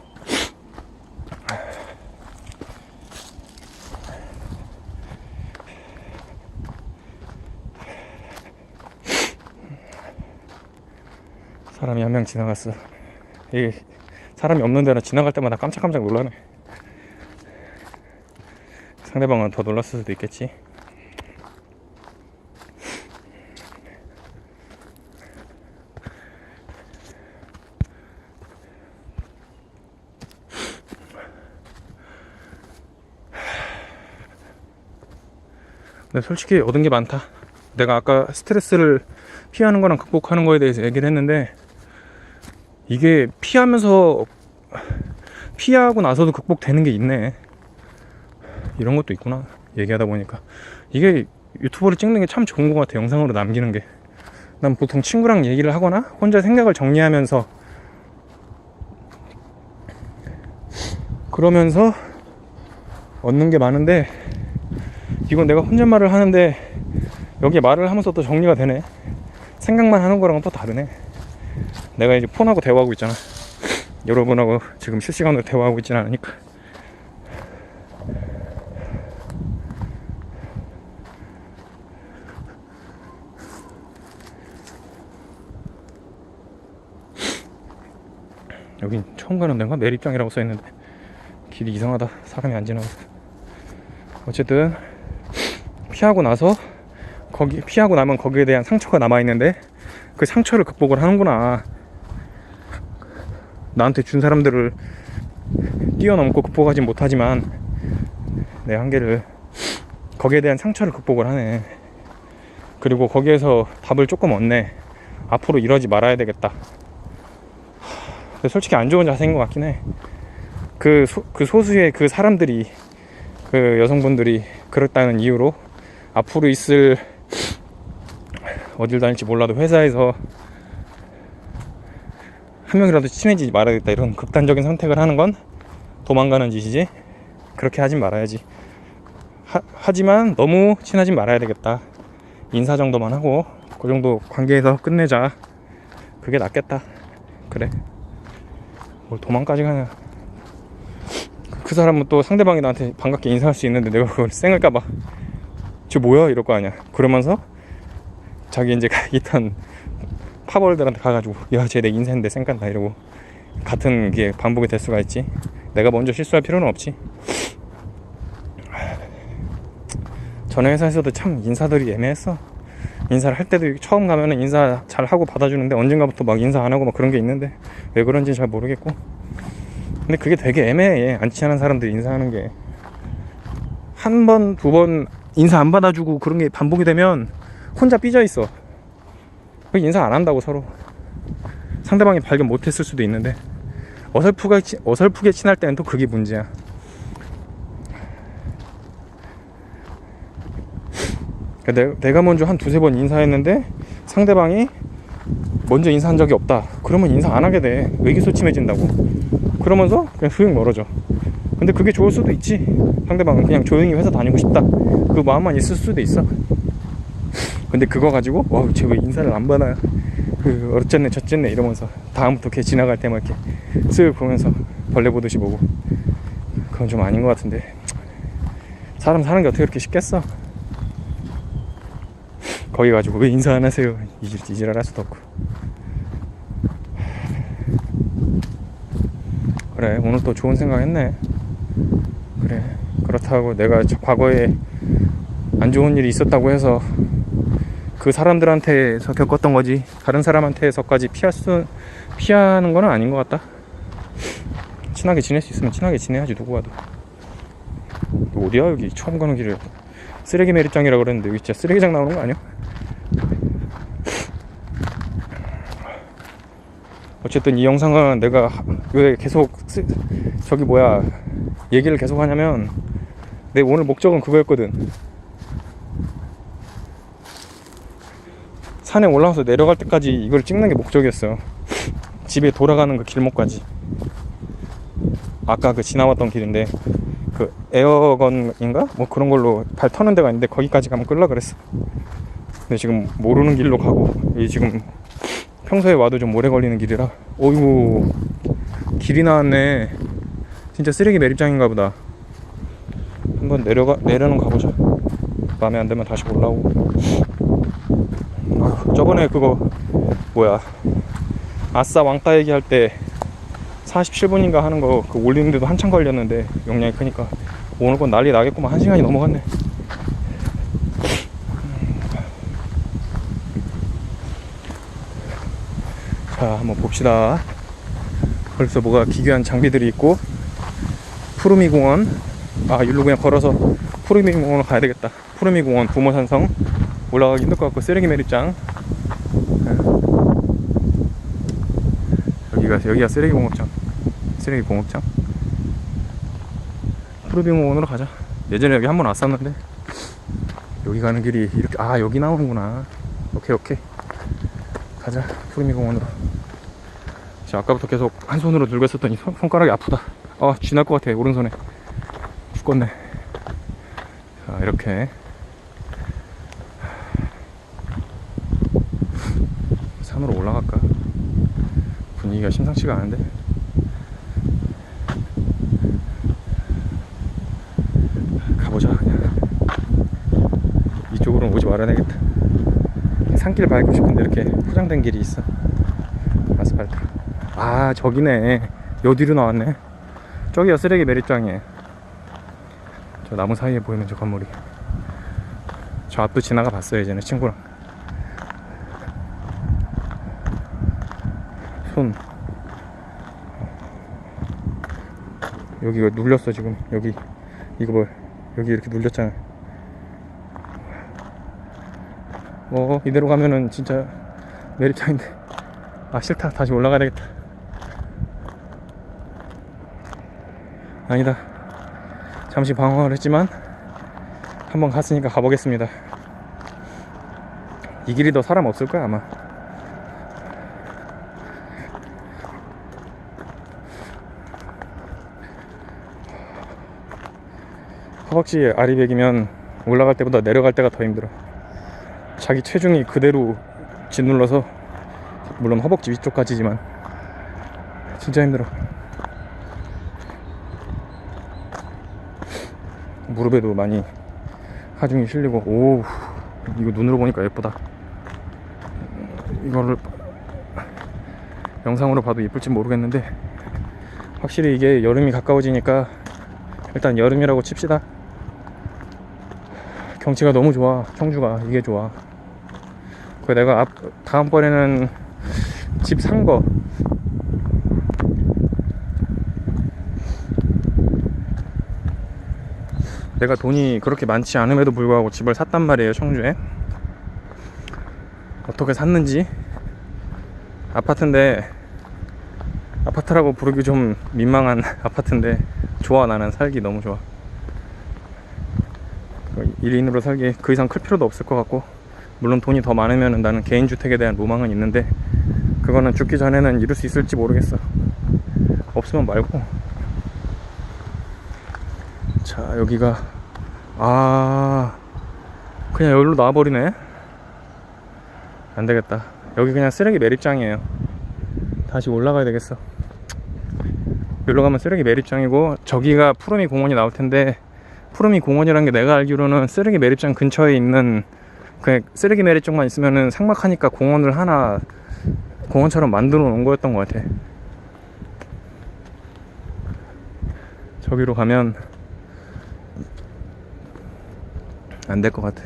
사람이 한 명 지나갔어. 이게 사람이 없는 데는 지나갈 때마다 깜짝깜짝 놀라네. 상대방은 더 놀랐을 수도 있겠지. 근데 솔직히 얻은 게 많다. 내가 아까 스트레스를 피하는 거랑 극복하는 거에 대해서 얘기를 했는데, 이게 피하고 나서도 극복되는 게 있네. 이런 것도 있구나. 얘기하다 보니까 이게 유튜브를 찍는 게 참 좋은 것 같아. 영상으로 남기는 게. 난 보통 친구랑 얘기를 하거나 혼자 생각을 정리하면서 그러면서 얻는 게 많은데, 이건 내가 혼잣말을 하는데 여기 말을 하면서 또 정리가 되네. 생각만 하는 거랑은 또 다르네. 내가 이제 폰하고 대화하고 있잖아. 여러분하고 지금 실시간으로 대화하고 있진 않으니까. 여긴 처음 가는 데인가? 매립장이라고 써있는데 길이 이상하다. 사람이 안 지나가. 어쨌든 피하고 나면 거기에 대한 상처가 남아있는데, 그 상처를 극복을 하는구나. 나한테 준 사람들을 뛰어넘고 극복하지 못하지만 내 한계를, 거기에 대한 상처를 극복을 하네. 그리고 거기에서 답을 조금 얻네. 앞으로 이러지 말아야 되겠다. 근데 솔직히 안 좋은 자세인 것 같긴 해. 그 소수의 그 사람들이, 그 여성분들이 그렇다는 이유로 앞으로 있을, 어딜 다닐지 몰라도 회사에서 한 명이라도 친해지지 말아야겠다, 이런 극단적인 선택을 하는 건 도망가는 짓이지. 그렇게 하진 말아야지. 하지만 너무 친하진 말아야 되겠다. 인사 정도만 하고 그 정도 관계에서 끝내자. 그게 낫겠다. 그래, 뭘 도망까지 가냐. 그 사람은 또 상대방이 나한테 반갑게 인사할 수 있는데 내가 그걸 쌩을까봐 저 뭐야 이럴 거 아니야. 그러면서 자기 이제 있던 파벌들한테 가가지고 야 쟤 내 인사했는데 쌩깐다 이러고 같은 게 반복이 될 수가 있지. 내가 먼저 실수할 필요는 없지. 전에 회사에서도 참 인사들이 애매했어. 인사를 할 때도 처음 가면은 인사 잘 하고 받아주는데 언젠가부터 막 인사 안 하고 막 그런 게 있는데 왜 그런지 잘 모르겠고. 근데 그게 되게 애매해. 안 친한 사람들이 인사하는 게 한 번, 두 번 인사 안 받아주고 그런 게 반복이 되면 혼자 삐져 있어. 인사 안 한다고 서로. 상대방이 발견 못했을 수도 있는데 어설프게 친할 때는 또 그게 문제야. 내가 먼저 한 두세 번 인사했는데 상대방이 먼저 인사한 적이 없다. 그러면 인사 안 하게 돼. 의기소침해진다고. 그러면서 그냥 슥 멀어져. 근데 그게 좋을 수도 있지. 상대방은 그냥 조용히 회사 다니고 싶다, 그 마음만 있을 수도 있어. 근데 그거 가지고 와 쟤 왜 인사를 안 받아, 그 어쨌네 저쨌네 이러면서 다음부터 걔 지나갈 때만 이렇게 쓱 보면서 벌레 보듯이 보고, 그건 좀 아닌 것 같은데. 사람 사는 게 어떻게 그렇게 쉽겠어. 거기 가지고 왜 인사 안 하세요 이지랄 할 수도 없고. 그래, 오늘 또 좋은 생각 했네. 그래, 그렇다고 내가 과거에 안 좋은 일이 있었다고 해서 그 사람들한테서 겪었던 거지 다른 사람한테서까지 피하는 건 아닌 것 같다. 친하게 지낼 수 있으면 친하게 지내야지. 누구 와도. 어디야 여기. 처음 가는 길에 쓰레기 매립장이라고 그랬는데 여기 진짜 쓰레기장 나오는 거 아니야? 어쨌든 이 영상은 내가 왜 계속 얘기를 계속 하냐면, 내 오늘 목적은 그거였거든. 산에 올라와서 내려갈 때까지 이걸 찍는 게 목적이었어. 집에 돌아가는 그 길목까지. 아까 그 지나왔던 길인데 그 에어건인가? 뭐 그런 걸로 발 터는 데가 있는데 거기까지 가면 끌라 그랬어. 근데 지금 모르는 길로 가고, 이 지금 평소에 와도 좀 오래 걸리는 길이라. 어이구, 길이 나왔네. 진짜 쓰레기 매립장인가 보다. 한번 내려는 가보자. 마음에 안 들면 다시 올라오고. 저번에 그거 뭐야, 아싸 왕따 얘기할 때 47분인가 하는 거 그 올리는데도 한참 걸렸는데 용량이 크니까 오늘 건 난리 나겠구만. 1시간이 넘어갔네. 자, 한번 봅시다. 벌써 뭐가 기괴한 장비들이 있고. 푸르미 공원, 아 일로 그냥 걸어서 푸르미 공원으로 가야 되겠다. 푸르미 공원, 부모산성 올라가기 힘들 것 같고, 쓰레기 매립장. 여기가 쓰레기 공업장. 쓰레기 공업장. 푸르미 공원으로 가자. 예전에 여기 한번 왔었는데 여기 가는 길이 이렇게, 아 여기 나오는구나. 오케이 가자. 푸르미 공원으로. 자, 아까부터 계속 한 손으로 들고 있었더니 손가락이 아프다. 아 쥐날 것 같아. 오른손에 죽겠네. 자, 이렇게 산으로 올라갈까? 분위기가 심상치가 않은데. 가보자. 그냥 이쪽으로는 오지 말아야 되겠다. 산길 밟고 싶은데 이렇게 포장된 길이 있어. 아스팔트. 아 저기네. 요 뒤로 나왔네. 저기가 쓰레기 매립장이에요. 저 나무 사이에 보이는 저 건물이. 저 앞도 지나가 봤어요 예전에 친구랑. 손 여기가 눌렸어 지금. 여기 이거 뭐 여기 이렇게 눌렸잖아. 이대로 가면은 진짜 매립장인데. 아 싫다. 다시 올라가야 되겠다. 아니다. 잠시 방황을 했지만 한번 갔으니까 가보겠습니다. 이 길이 더 사람 없을 거야 아마. 허벅지 아리백이면 올라갈 때보다 내려갈 때가 더 힘들어. 자기 체중이 그대로 짓눌러서, 물론 허벅지 위쪽까지지만 진짜 힘들어. 무릎에도 많이 하중이 실리고. 오, 이거 눈으로 보니까 예쁘다. 이거를 영상으로 봐도 예쁠지 모르겠는데 확실히 이게 여름이 가까워지니까 일단 여름이라고 칩시다. 경치가 너무 좋아. 청주가 이게 좋아. 그 내가 다음번에는 집 산 거, 내가 돈이 그렇게 많지 않음에도 불구하고 집을 샀단 말이에요 청주에. 어떻게 샀는지. 아파트인데, 아파트라고 부르기 좀 민망한 아파트인데 좋아. 나는 살기 너무 좋아. 1인으로 살기 그 이상 클 필요도 없을 것 같고, 물론 돈이 더 많으면 나는 개인주택에 대한 로망은 있는데 그거는 죽기 전에는 이룰 수 있을지 모르겠어. 없으면 말고. 자, 여기가 그냥 여기로 나와버리네. 안되겠다. 여기 그냥 쓰레기 매립장이에요. 다시 올라가야 되겠어. 여기로 가면 쓰레기 매립장이고, 저기가 푸르미 공원이 나올텐데, 푸르미 공원이라는 게 내가 알기로는 쓰레기 매립장 근처에 있는, 그냥 쓰레기 매립장만 있으면은 삭막하니까 공원을 하나 공원처럼 만들어 놓은 거였던 것 같아. 저기로 가면 안 될 것 같아.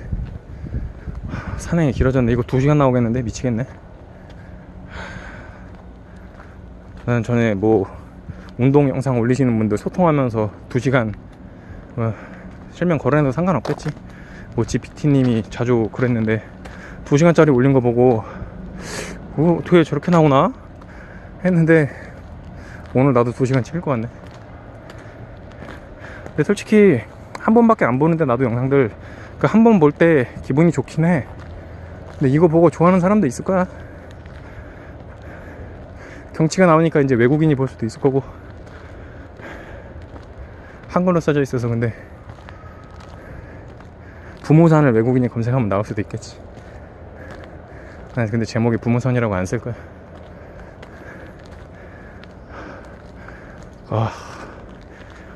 산행이 길어졌네. 이거 2시간 나오겠는데? 미치겠네. 나는 전에 뭐 운동 영상 올리시는 분들 소통하면서 2시간 실명 걸어내도 상관없겠지. 뭐 GPT님이 자주 그랬는데 2시간짜리 올린 거 보고 어떻게 저렇게 나오나 했는데 오늘 나도 2시간 찍을 것 같네. 근데 솔직히 한 번밖에 안 보는데 나도 영상들 한 번 볼 때 기분이 좋긴 해. 근데 이거 보고 좋아하는 사람도 있을 거야. 경치가 나오니까 이제 외국인이 볼 수도 있을 거고, 한글로 써져 있어서. 근데 부모산을 외국인이 검색하면 나올 수도 있겠지. 난 근데 제목이 부모산이라고 안 쓸 거야.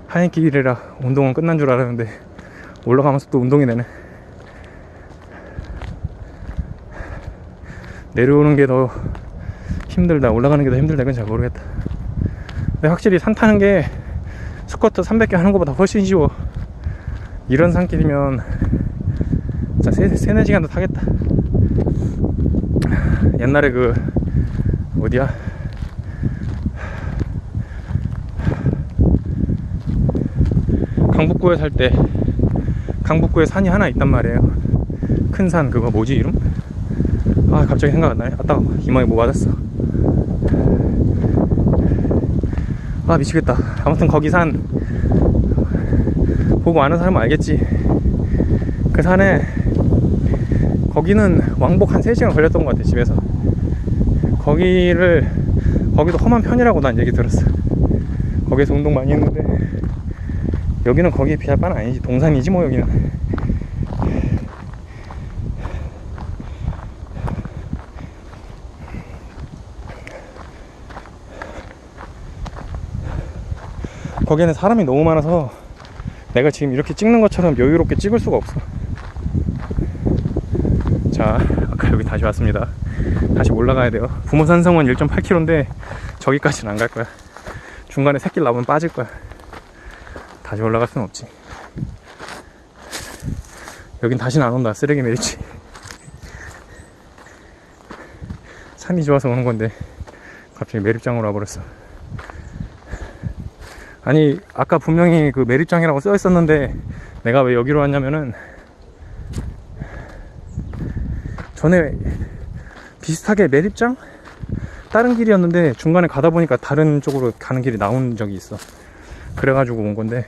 하이길이라 운동은 끝난 줄 알았는데 올라가면서 또 운동이 되네. 내려오는 게 더 힘들다, 올라가는 게 더 힘들다, 이건 잘 모르겠다. 근데 확실히 산 타는 게 스쿼트 300개 하는 것보다 훨씬 쉬워. 이런 산길이면 진짜 3-4시간도 타겠다. 옛날에 그 어디야, 강북구에 살 때 강북구에 산이 하나 있단 말이에요. 큰 산, 그거 뭐지 이름? 갑자기 생각 안 나네. 이마에 뭐 맞았어. 미치겠다. 아무튼 거기 산 보고 아는 사람은 알겠지. 그 산에, 거기는 왕복 한 3시간 걸렸던 것 같아, 집에서. 거기도 험한 편이라고 난 얘기 들었어. 거기서 운동 많이 했는데 여기는 거기에 비할 바는 아니지. 동산이지 뭐. 여기는 거기는 사람이 너무 많아서 내가 지금 이렇게 찍는 것처럼 여유롭게 찍을 수가 없어. 자, 아까 여기 다시 왔습니다. 다시 올라가야 돼요. 부모산성은 1.8km인데 저기까지는 안 갈 거야. 중간에 샛길 나오면 빠질 거야. 다시 올라갈 수는 없지. 여긴 다시는 안 온다. 쓰레기 메리치. 산이 좋아서 오는 건데 갑자기 매립장으로 와버렸어. 아니, 아까 분명히 그 매립장이라고 써 있었는데 내가 왜 여기로 왔냐면은, 전에 비슷하게 매립장? 다른 길이었는데 중간에 가다 보니까 다른 쪽으로 가는 길이 나온 적이 있어. 그래가지고 온 건데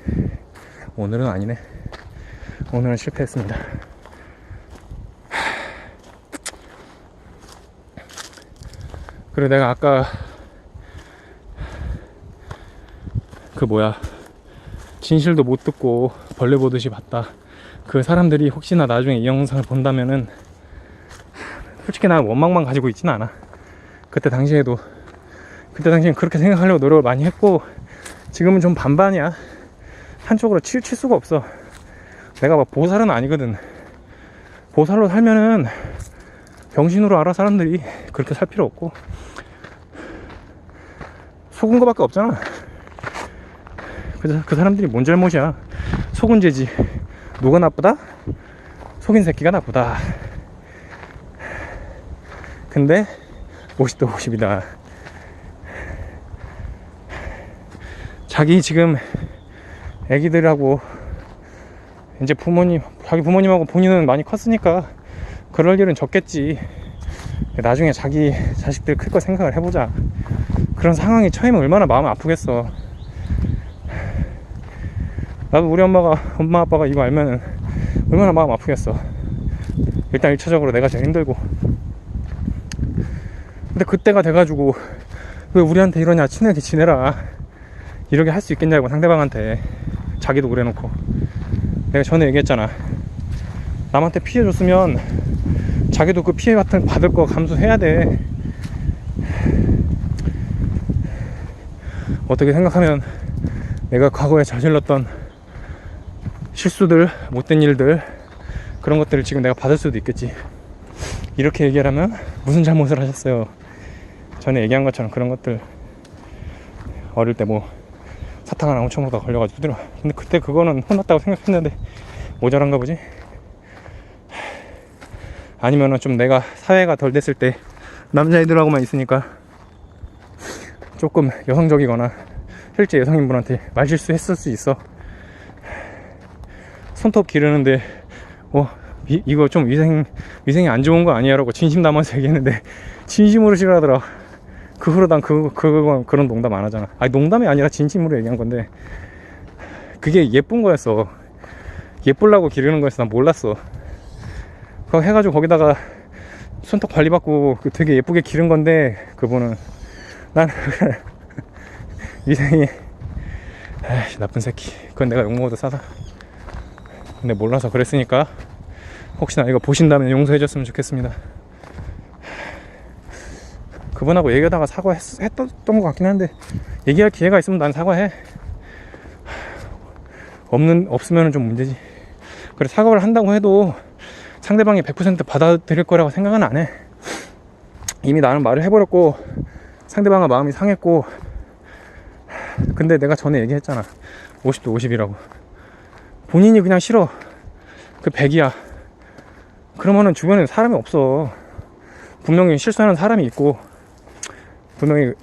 오늘은 아니네. 오늘은 실패했습니다. 그리고 내가 아까 진실도 못 듣고 벌레 보듯이 봤다. 그 사람들이 혹시나 나중에 이 영상을 본다면은, 솔직히 난 원망만 가지고 있진 않아. 그때 당시엔 그렇게 생각하려고 노력을 많이 했고, 지금은 좀 반반이야. 한쪽으로 칠 수가 없어. 내가 막 보살은 아니거든. 보살로 살면은 병신으로 알아. 사람들이 그렇게 살 필요 없고, 속은 거밖에 없잖아. 그 사람들이 뭔 잘못이야. 속은 죄지. 누가 나쁘다? 속인 새끼가 나쁘다. 근데 50도 50이다. 자기 지금 애기들하고 이제 자기 부모님하고 본인은 많이 컸으니까 그럴 일은 적겠지. 나중에 자기 자식들 클 거 생각을 해보자. 그런 상황에 처하면 얼마나 마음 아프겠어. 나도 우리 엄마 아빠가 이거 알면은 얼마나 마음 아프겠어. 일단 1차적으로 내가 제일 힘들고. 근데 그때가 돼가지고 왜 우리한테 이러냐, 친하게 지내라, 이렇게 할 수 있겠냐고, 상대방한테. 자기도 그래놓고. 내가 전에 얘기했잖아. 남한테 피해 줬으면 자기도 그 피해 받을 거 감수해야 돼. 어떻게 생각하면 내가 과거에 저질렀던 실수들, 못된 일들, 그런 것들을 지금 내가 받을 수도 있겠지. 이렇게 얘기하면 무슨 잘못을 하셨어요. 전에 얘기한 것처럼 그런 것들, 어릴 때 뭐 사탕 하나 훔쳐 먹다가 걸려가지고 두드려. 근데 그때 그거는 혼났다고 생각했는데 모자란가 보지. 아니면은 좀 내가 사회가 덜 됐을 때 남자애들하고만 있으니까 조금 여성적이거나 실제 여성인분한테 말실수 했을 수 있어. 손톱 기르는데 이거 좀 위생이 안 좋은 거 아니야? 라고 진심 담아서 얘기했는데 진심으로 싫어하더라. 그 후로 난 그런 농담 안 하잖아. 아니, 농담이 아니라 진심으로 얘기한 건데, 그게 예쁜 거였어. 예쁘려고 기르는 거였어. 난 몰랐어. 그거 해가지고 거기다가 손톱 관리받고 되게 예쁘게 기른 건데, 그분은 난 위생이 에이 나쁜 새끼. 그건 내가 욕먹어도 싸다. 근데 몰라서 그랬으니까 혹시나 이거 보신다면 용서해줬으면 좋겠습니다. 그분하고 얘기하다가 사과했던 것 같긴 한데, 얘기할 기회가 있으면 난 사과해. 없으면 좀 문제지. 그래, 사과를 한다고 해도 상대방이 100% 받아들일 거라고 생각은 안 해. 이미 나는 말을 해버렸고 상대방의 마음이 상했고. 근데 내가 전에 얘기했잖아, 50대 50이라고. 본인이 그냥 싫어, 그 100이야. 그러면은 주변에 사람이 없어. 분명히 실수하는 사람이 있고, 분명히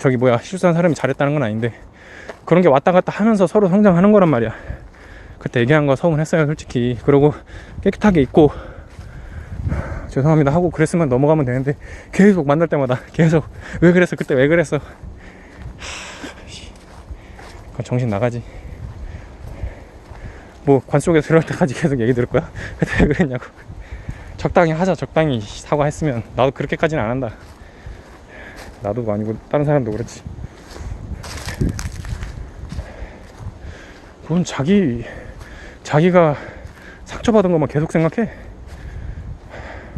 실수한 사람이 잘했다는 건 아닌데, 그런 게 왔다 갔다 하면서 서로 성장하는 거란 말이야. 그때 얘기한 거 서운했어요 솔직히. 그러고 깨끗하게 잊고 죄송합니다 하고 그랬으면 넘어가면 되는데, 계속 만날 때마다 계속 왜 그랬어, 그때 왜 그랬어. 그건 정신 나가지. 뭐 관 속에 들어갈 때까지 계속 얘기 들을 거야? 그때 왜 그랬냐고. 적당히 하자. 적당히 사과했으면. 나도 그렇게까지는 안 한다. 나도 아니고 다른 사람도 그렇지. 뭔 자기가 상처받은 것만 계속 생각해.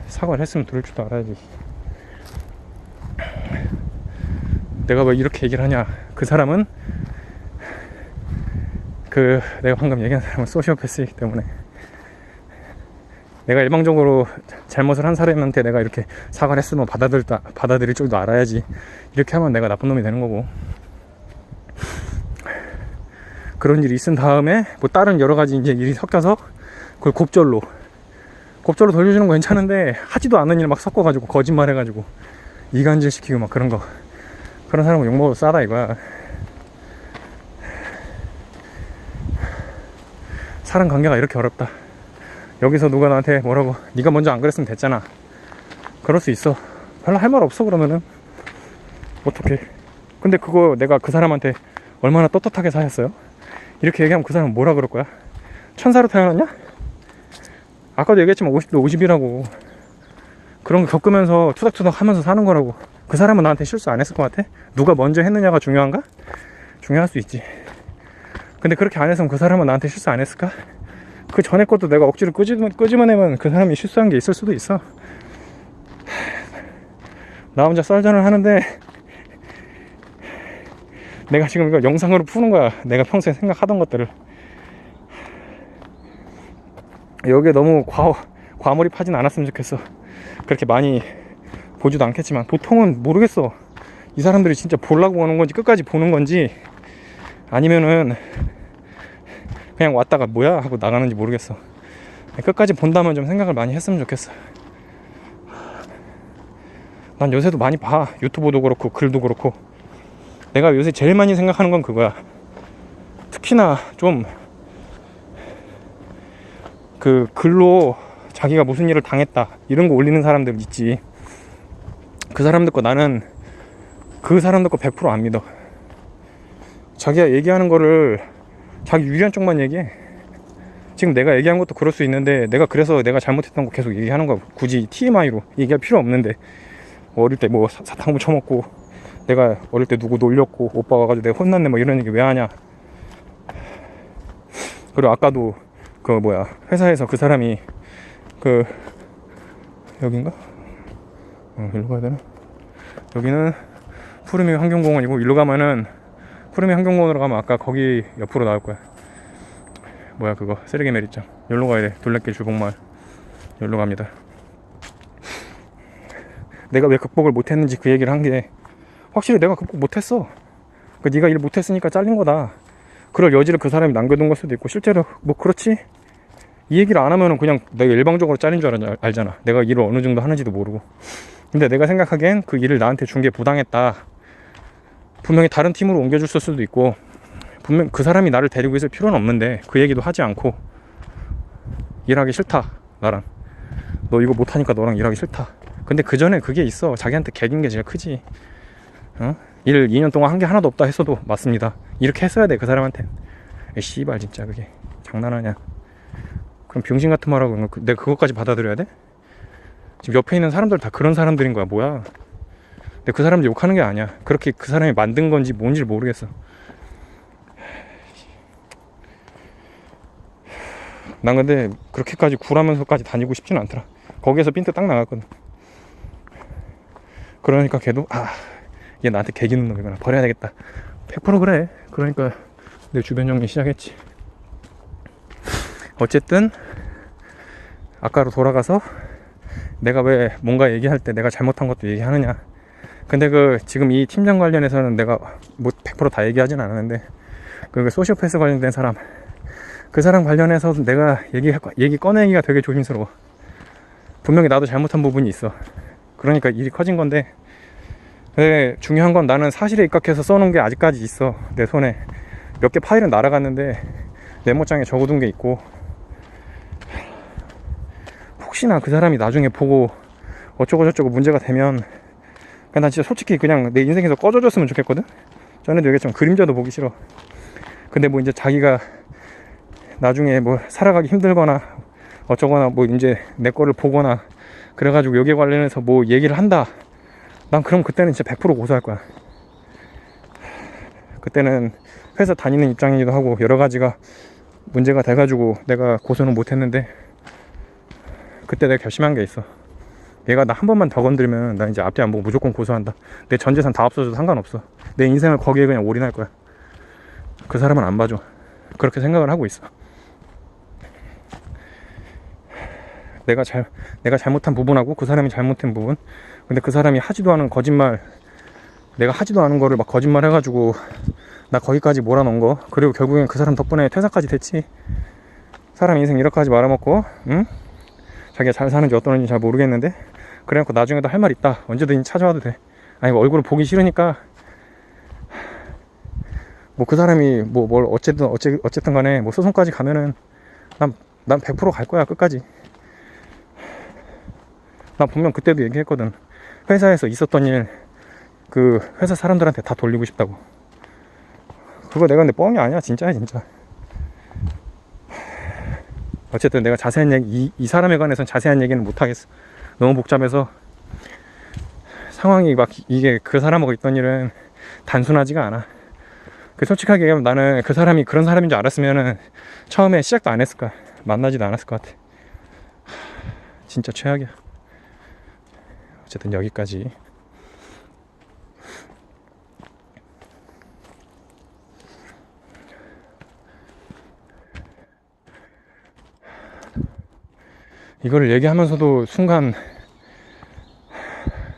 사과를 했으면 들을 줄도 알아야지. 내가 왜 이렇게 얘기를 하냐, 그 사람은 내가 방금 얘기한 사람은 소시오패스이기 때문에. 내가 일방적으로 잘못을 한 사람한테 내가 이렇게 사과를 했으면 받아들일 줄도 알아야지. 이렇게 하면 내가 나쁜 놈이 되는 거고. 그런 일이 있은 다음에 뭐 다른 여러 가지 이제 일이 섞여서 그걸 곱절로 돌려주는 거 괜찮은데, 하지도 않은 일 막 섞어가지고 거짓말 해가지고 이간질 시키고 막 그런 사람은 욕먹어도 싸다 이거야. 사람 관계가 이렇게 어렵다. 여기서 누가 나한테 뭐라고, 네가 먼저 안 그랬으면 됐잖아, 그럴 수 있어. 별로 할 말 없어. 그러면은 어떡해. 근데 그거 내가 그 사람한테 얼마나 떳떳하게 사였어요? 이렇게 얘기하면 그 사람은 뭐라 그럴 거야? 천사로 태어났냐? 아까도 얘기했지만 50대 50이라고. 그런 거 겪으면서 투닥투닥 하면서 사는 거라고. 그 사람은 나한테 실수 안 했을 것 같아? 누가 먼저 했느냐가 중요한가? 중요할 수 있지. 근데 그렇게 안 했으면 그 사람은 나한테 실수 안 했을까? 그 전에 것도 내가 억지로 끄집어내면 그 사람이 실수한 게 있을 수도 있어. 나 혼자 썰전을 하는데 내가 지금 이거 영상으로 푸는 거야. 내가 평소에 생각하던 것들을. 여기에 너무 과몰입하진 않았으면 좋겠어. 그렇게 많이 보지도 않겠지만, 보통은 모르겠어, 이 사람들이 진짜 보려고 오는 건지 끝까지 보는 건지, 아니면은 그냥 왔다가 뭐야 하고 나가는지 모르겠어. 끝까지 본다면 좀 생각을 많이 했으면 좋겠어. 난 요새도 많이 봐. 유튜브도 그렇고 글도 그렇고. 내가 요새 제일 많이 생각하는 건 그거야. 특히나 좀 글로 자기가 무슨 일을 당했다 이런 거 올리는 사람들 있지. 그 사람들 거 나는 그 사람들 거 100% 안 믿어. 자기가 얘기하는 거를 자기 유리한 쪽만 얘기해. 지금 내가 얘기한 것도 그럴 수 있는데, 그래서 내가 잘못했던 거 계속 얘기하는 거야. 굳이 TMI로 얘기할 필요 없는데. 어릴 때 뭐 사탕 묻혀먹고, 내가 어릴 때 누구 놀렸고, 오빠 와가지고 내가 혼났네 뭐 이런 얘기 왜 하냐. 그리고 아까도 회사에서 그 사람이 여긴가? 일로 가야 되나? 여기는 푸르미 환경공원이고, 일로 가면은 푸르미 환경공원으로 가면 아까 거기 옆으로 나올 거야. 그거 쓰레기 매립장. 여기로 가야 돼. 둘레길 주복마을. 여기로 갑니다. 내가 왜 극복을 못했는지 그 얘기를 한 게, 확실히 내가 극복 못했어. 네가 일 못했으니까 잘린 거다. 그럴 여지를 그 사람이 남겨둔 걸 수도 있고, 실제로 뭐 그렇지. 이 얘기를 안 하면은 그냥 내가 일방적으로 잘린 줄 알잖아. 내가 일을 어느 정도 하는지도 모르고. 근데 내가 생각하기엔 그 일을 나한테 준 게 부당했다. 분명히 다른 팀으로 옮겨줬을 수도 있고, 분명 그 사람이 나를 데리고 있을 필요는 없는데 그 얘기도 하지 않고, 일하기 싫다 나랑, 너 이거 못하니까 너랑 일하기 싫다. 근데 그 전에 그게 있어. 자기한테 개긴 게 제일 크지. 일 2년 동안 한 게 하나도 없다 했어도 맞습니다. 이렇게 했어야 돼 그 사람한테. 씨발 진짜 그게 장난하냐. 그럼 병신 같은 말하고 내가 그것까지 받아들여야 돼? 지금 옆에 있는 사람들 다 그런 사람들인 거야. 뭐야. 근데 그 사람들 욕하는 게 아니야. 그렇게 그 사람이 만든 건지 뭔지 모르겠어. 난 근데 그렇게까지 굴하면서까지 다니고 싶지는 않더라. 거기에서 핀트 딱 나갔거든. 그러니까 걔도 얘 나한테 개기는 놈이구나, 버려야 되겠다, 100% 그래. 그러니까 내 주변 정리 시작했지. 어쨌든 아까로 돌아가서 내가 왜 뭔가 얘기할 때 내가 잘못한 것도 얘기하느냐. 근데 지금 이 팀장 관련해서는 내가 뭐 100% 다 얘기하진 않았는데, 소시오패스 관련된 사람, 그 사람 관련해서 내가 얘기 꺼내기가 되게 조심스러워. 분명히 나도 잘못한 부분이 있어. 그러니까 일이 커진 건데, 근데 중요한 건 나는 사실에 입각해서 써놓은 게 아직까지 있어. 내 손에 몇 개 파일은 날아갔는데 메모장에 적어둔 게 있고, 혹시나 그 사람이 나중에 보고 어쩌고 저쩌고 문제가 되면, 난 진짜 솔직히 그냥 내 인생에서 꺼져줬으면 좋겠거든. 전에도 얘기했지만 그림자도 보기 싫어. 근데 뭐 이제 자기가 나중에 뭐 살아가기 힘들거나 어쩌거나 뭐 이제 내 거를 보거나 그래가지고 여기에 관련해서 뭐 얘기를 한다, 난 그럼 그때는 진짜 100% 고소할 거야. 그때는 회사 다니는 입장이기도 하고 여러 가지가 문제가 돼가지고 내가 고소는 못했는데, 그때 내가 결심한 게 있어. 얘가 나 한 번만 더 건드리면 나 이제 앞뒤 안 보고 무조건 고소한다. 내 전 재산 다 없어져도 상관없어. 내 인생을 거기에 그냥 올인할 거야. 그 사람은 안 봐줘. 그렇게 생각을 하고 있어. 내가 잘못한 부분하고 그 사람이 잘못한 부분. 근데 그 사람이 하지도 않은 거짓말, 내가 하지도 않은 거를 막 거짓말 해가지고 나 거기까지 몰아넣은 거, 그리고 결국엔 그 사람 덕분에 퇴사까지 됐지. 사람 인생 이렇게까지 말아먹고, 응? 자기가 잘 사는지 어떠는지 잘 모르겠는데, 그래놓고 나중에도 할 말 있다, 언제든지 찾아와도 돼. 아니 얼굴을 보기 싫으니까 뭐 그 사람이 뭐 뭘 어쨌든 간에 뭐 소송까지 가면은 난 100% 갈 거야, 끝까지. 난 분명 그때도 얘기했거든. 회사에서 있었던 일 회사 사람들한테 다 돌리고 싶다고. 그거 내가 근데 뻥이 아니야, 진짜야 진짜. 어쨌든 내가 자세한 얘기, 이 사람에 관해서는 자세한 얘기는 못하겠어. 너무 복잡해서 상황이 막 이게 그 사람하고 있던 일은 단순하지가 않아. 솔직하게 얘기하면 나는 그 사람이 그런 사람인 줄 알았으면은 처음에 시작도 안 했을 거야. 만나지도 않았을 것 같아. 진짜 최악이야. 어쨌든 여기까지. 이거를 얘기하면서도 순간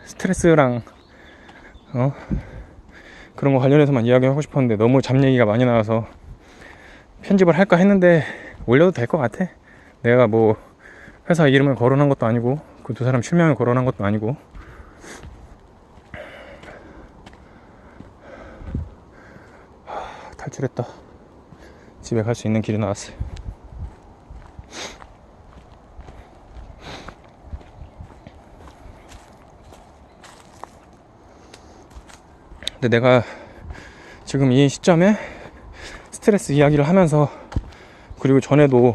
스트레스랑 그런 거 관련해서만 이야기하고 싶었는데 너무 잡 얘기가 많이 나와서 편집을 할까 했는데 올려도 될 것 같아. 내가 뭐 회사 이름을 거론한 것도 아니고 그 두 사람 실명을 거론한 것도 아니고. 탈출했다. 집에 갈 수 있는 길이 나왔어요. 근데 내가 지금 이 시점에 스트레스 이야기를 하면서, 그리고 전에도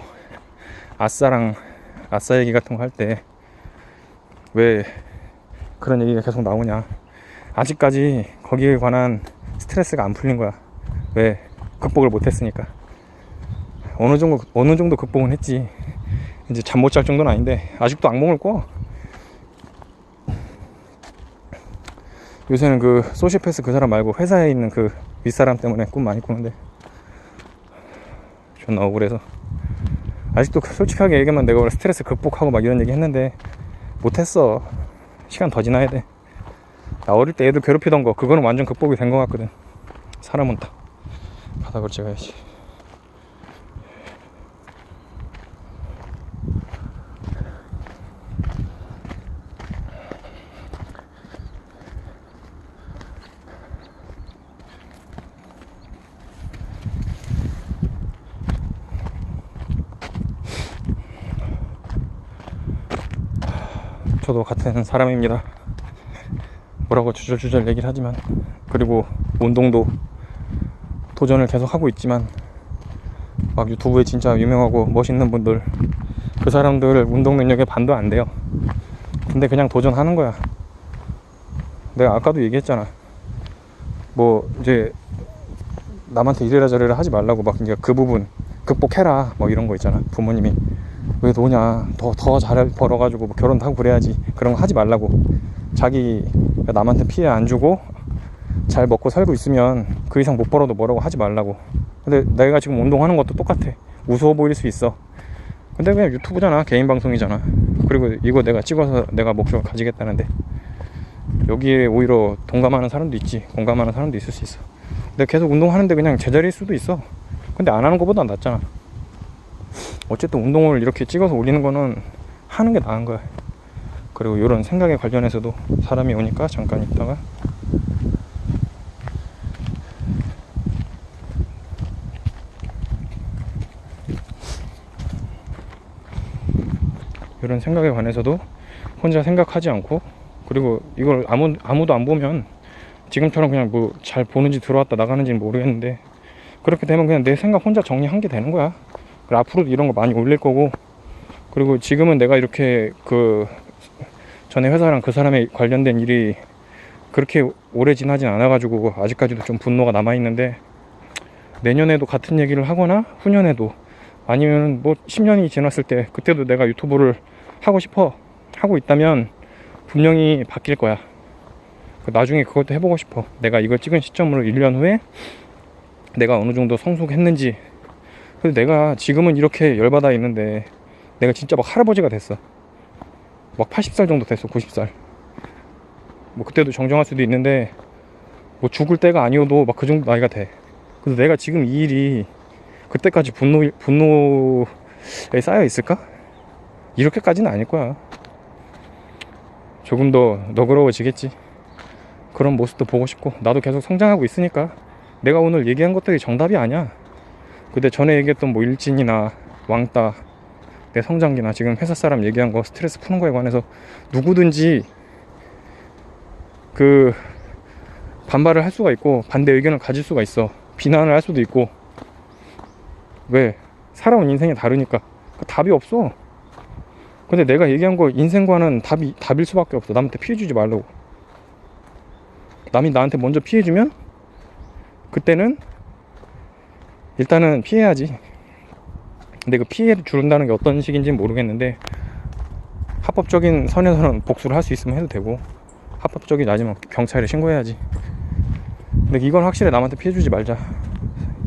아싸 얘기 같은 거 할 때 왜 그런 얘기가 계속 나오냐, 아직까지 거기에 관한 스트레스가 안 풀린 거야. 왜? 극복을 못했으니까. 어느 정도 극복은 했지. 이제 잠 못 잘 정도는 아닌데 아직도 악몽을 꿔. 요새는 소시오패스 그 사람 말고 회사에 있는 윗사람 때문에 꿈 많이 꾸는데 존나 억울해서. 아직도 솔직하게 얘기하면 내가 원래 스트레스 극복하고 막 이런 얘기 했는데 못했어. 시간 더 지나야 돼. 나 어릴 때 애들 괴롭히던 거, 그거는 완전 극복이 된 거 같거든. 사람은 다 바닥을 찍어야지. 저도 같은 사람입니다. 뭐라고 주절주절 얘기를 하지만, 그리고 운동도 도전을 계속 하고 있지만, 막 유튜브에 진짜 유명하고 멋있는 분들, 그 사람들 운동 능력에 반도 안 돼요. 근데 그냥 도전하는 거야. 내가 아까도 얘기했잖아. 뭐 이제 남한테 이래라 저래라 하지 말라고. 막 이제 그 극복해라 뭐 이런 거 있잖아. 부모님이 왜 노냐, 더 잘 벌어가지고 뭐 결혼도 하고 그래야지, 그런 거 하지 말라고. 자기가 남한테 피해 안 주고 잘 먹고 살고 있으면 그 이상 못 벌어도 뭐라고 하지 말라고. 근데 내가 지금 운동하는 것도 똑같아. 우스워 보일 수 있어. 근데 그냥 유튜브잖아, 개인 방송이잖아. 그리고 이거 내가 찍어서 내가 목표를 가지겠다는데 여기에 오히려 동감하는 사람도 있지, 공감하는 사람도 있을 수 있어. 근데 계속 운동하는데 그냥 제자리일 수도 있어. 근데 안 하는 것보다 낫잖아. 어쨌든 운동을 이렇게 찍어서 올리는 거는 하는 게 나은 거야. 그리고 이런 생각에 관련해서도 사람이 오니까 잠깐 있다가 이런 생각에 관해서도 혼자 생각하지 않고, 그리고 이걸 아무도 안 보면 지금처럼 그냥 뭐 잘 보는지 들어왔다 나가는지는 모르겠는데, 그렇게 되면 그냥 내 생각 혼자 정리한 게 되는 거야. 그리고 앞으로도 이런 거 많이 올릴 거고, 그리고 지금은 내가 이렇게 그 전에 회사랑 그 사람에 관련된 일이 그렇게 오래 지나진 않아가지고 아직까지도 좀 분노가 남아있는데, 내년에도 같은 얘기를 하거나 후년에도 아니면 뭐 10년이 지났을 때 그때도 내가 유튜브를 하고 싶어 하고 있다면 분명히 바뀔 거야. 나중에 그것도 해보고 싶어. 내가 이걸 찍은 시점으로 1년 후에 내가 어느 정도 성숙했는지. 근데 내가 지금은 이렇게 열받아 있는데 내가 진짜 막 할아버지가 됐어. 막 80살 정도 됐어. 90살. 뭐 그때도 정정할 수도 있는데 뭐 죽을 때가 아니어도 막 그 정도 나이가 돼. 그래서 내가 지금 이 일이 그때까지 분노에 쌓여 있을까? 이렇게까지는 아닐 거야. 조금 더 너그러워지겠지. 그런 모습도 보고 싶고, 나도 계속 성장하고 있으니까. 내가 오늘 얘기한 것들이 정답이 아니야. 근데 전에 얘기했던 뭐 일진이나 왕따, 내 성장기나 지금 회사 사람 얘기한 거, 스트레스 푸는 거에 관해서 누구든지 그 반발을 할 수가 있고 반대 의견을 가질 수가 있어. 비난을 할 수도 있고. 왜? 살아온 인생이 다르니까. 답이 없어. 근데 내가 얘기한 거 인생과는 답일 수밖에 없어. 남한테 피해 주지 말라고. 남이 나한테 먼저 피해 주면 그때는 일단은 피해야지. 근데 그 피해를 주는다는 게 어떤 식인지는 모르겠는데, 합법적인 선에서는 복수를 할 수 있으면 해도 되고, 합법적이지 않으면 경찰에 신고해야지. 근데 이건 확실히 남한테 피해 주지 말자.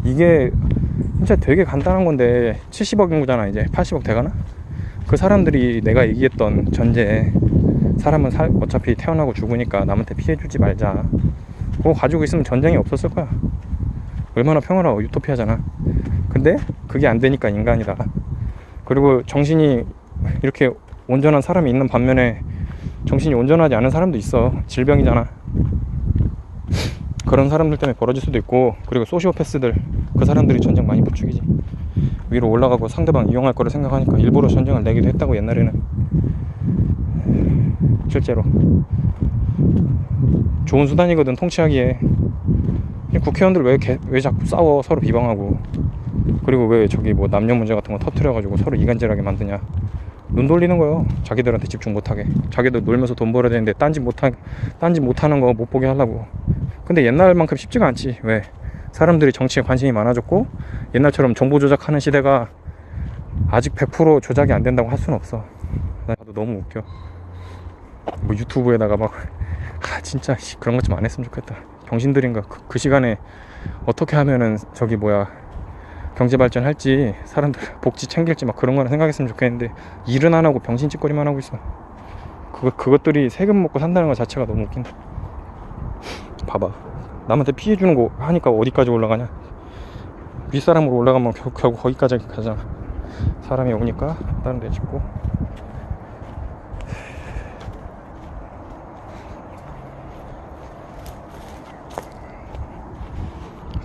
이게 진짜 되게 간단한 건데 70억 인구잖아. 이제 80억 돼가나? 그 사람들이 내가 얘기했던 전제에 사람은 어차피 태어나고 죽으니까 남한테 피해 주지 말자. 그거 가지고 있으면 전쟁이 없었을 거야. 얼마나 평화로워. 유토피아잖아. 근데 그게 안 되니까 인간이다. 그리고 정신이 이렇게 온전한 사람이 있는 반면에 정신이 온전하지 않은 사람도 있어. 질병이잖아. 그런 사람들 때문에 벌어질 수도 있고, 그리고 소시오패스들, 그 사람들이 전쟁 많이 부추기지. 위로 올라가고 상대방 이용할 거를 생각하니까 일부러 전쟁을 내기도 했다고, 옛날에는. 실제로 좋은 수단이거든, 통치하기에. 국회의원들 왜 자꾸 싸워, 서로 비방하고. 그리고 왜 저기 뭐 남녀 문제 같은 거 터트려가지고 서로 이간질하게 만드냐. 눈 돌리는 거요. 자기들한테 집중 못하게. 자기들 놀면서 돈 벌어야 되는데 딴짓 못하는 거 못 보게 하려고. 근데 옛날만큼 쉽지가 않지. 왜? 사람들이 정치에 관심이 많아졌고, 옛날처럼 정보 조작하는 시대가 아직 100% 조작이 안 된다고 할 수는 없어. 나도 너무 웃겨. 뭐 유튜브에다가 막 진짜 그런 것 좀 안 했으면 좋겠다. 병신들인가. 그 시간에 어떻게 하면은 저기 뭐야 경제 발전할지, 사람들 복지 챙길지 막 그런 거는 생각했으면 좋겠는데 일은 안 하고 병신짓거리만 하고 있어. 그것들이 세금 먹고 산다는 것 자체가 너무 웃긴다. 봐봐, 남한테 피해 주는 거 하니까 어디까지 올라가냐. 윗사람으로 올라가면 결국 거기까지 가잖아. 사람이 오니까 다른 데 찍고.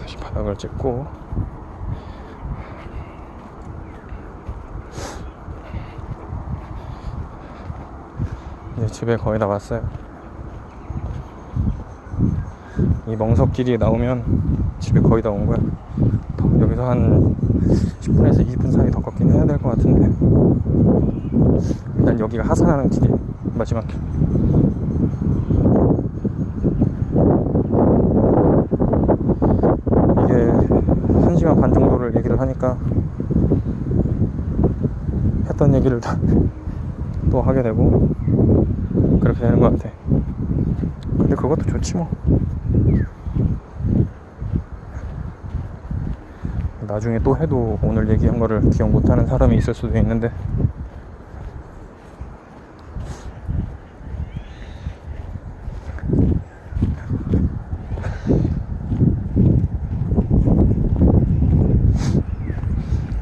다시 바닥을 찍고. 이제 집에 거의 다 왔어요. 이 멍석길이 나오면 집에 거의 다 온 거야. 여기서 한 10분에서 20분 사이 더 걷긴 해야 될 것 같은데, 일단 여기가 하산하는 길이 마지막 길. 이게 1시간 반 정도를 얘기를 하니까 했던 얘기를 또 하게 되고 그렇게 되는 것 같아. 근데 그것도 좋지 뭐. 나중에 또 해도 오늘 얘기한 거를 기억 못하는 사람이 있을 수도 있는데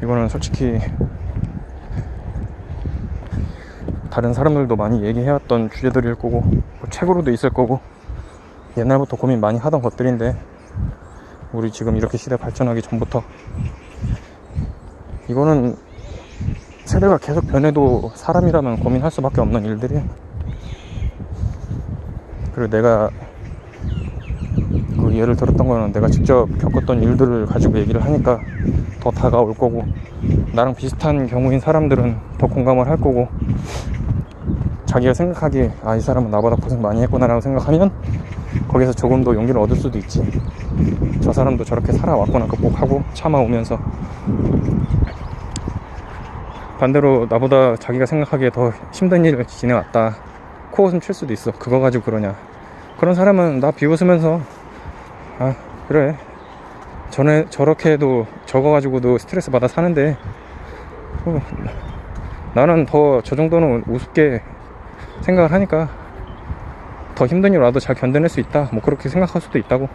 이거는 솔직히 다른 사람들도 많이 얘기해왔던 주제들일 거고 뭐 책으로도 있을 거고 옛날부터 고민 많이 하던 것들인데 우리 지금 이렇게 시대 발전하기 전부터 이거는 세대가 계속 변해도 사람이라면 고민할 수밖에 없는 일들이야. 그리고 내가 그 예를 들었던 거는 내가 직접 겪었던 일들을 가지고 얘기를 하니까 더 다가올 거고 나랑 비슷한 경우인 사람들은 더 공감을 할 거고 자기가 생각하기에 이 사람은 나보다 고생 많이 했구나 라고 생각하면 거기서 조금 더 용기를 얻을 수도 있지. 저 사람도 저렇게 살아왔구나 극복하고 참아오면서. 반대로 나보다 자기가 생각하기에 더 힘든 일을 지내왔다 코웃음 칠 수도 있어. 그거 가지고 그러냐. 그런 사람은 나 비웃으면서 그래 전에 저렇게 해도 저거 가지고도 스트레스 받아 사는데 나는 더 저 정도는 우습게 생각을 하니까 더 힘든 일 와도 잘 견뎌낼 수 있다 뭐 그렇게 생각할 수도 있다고.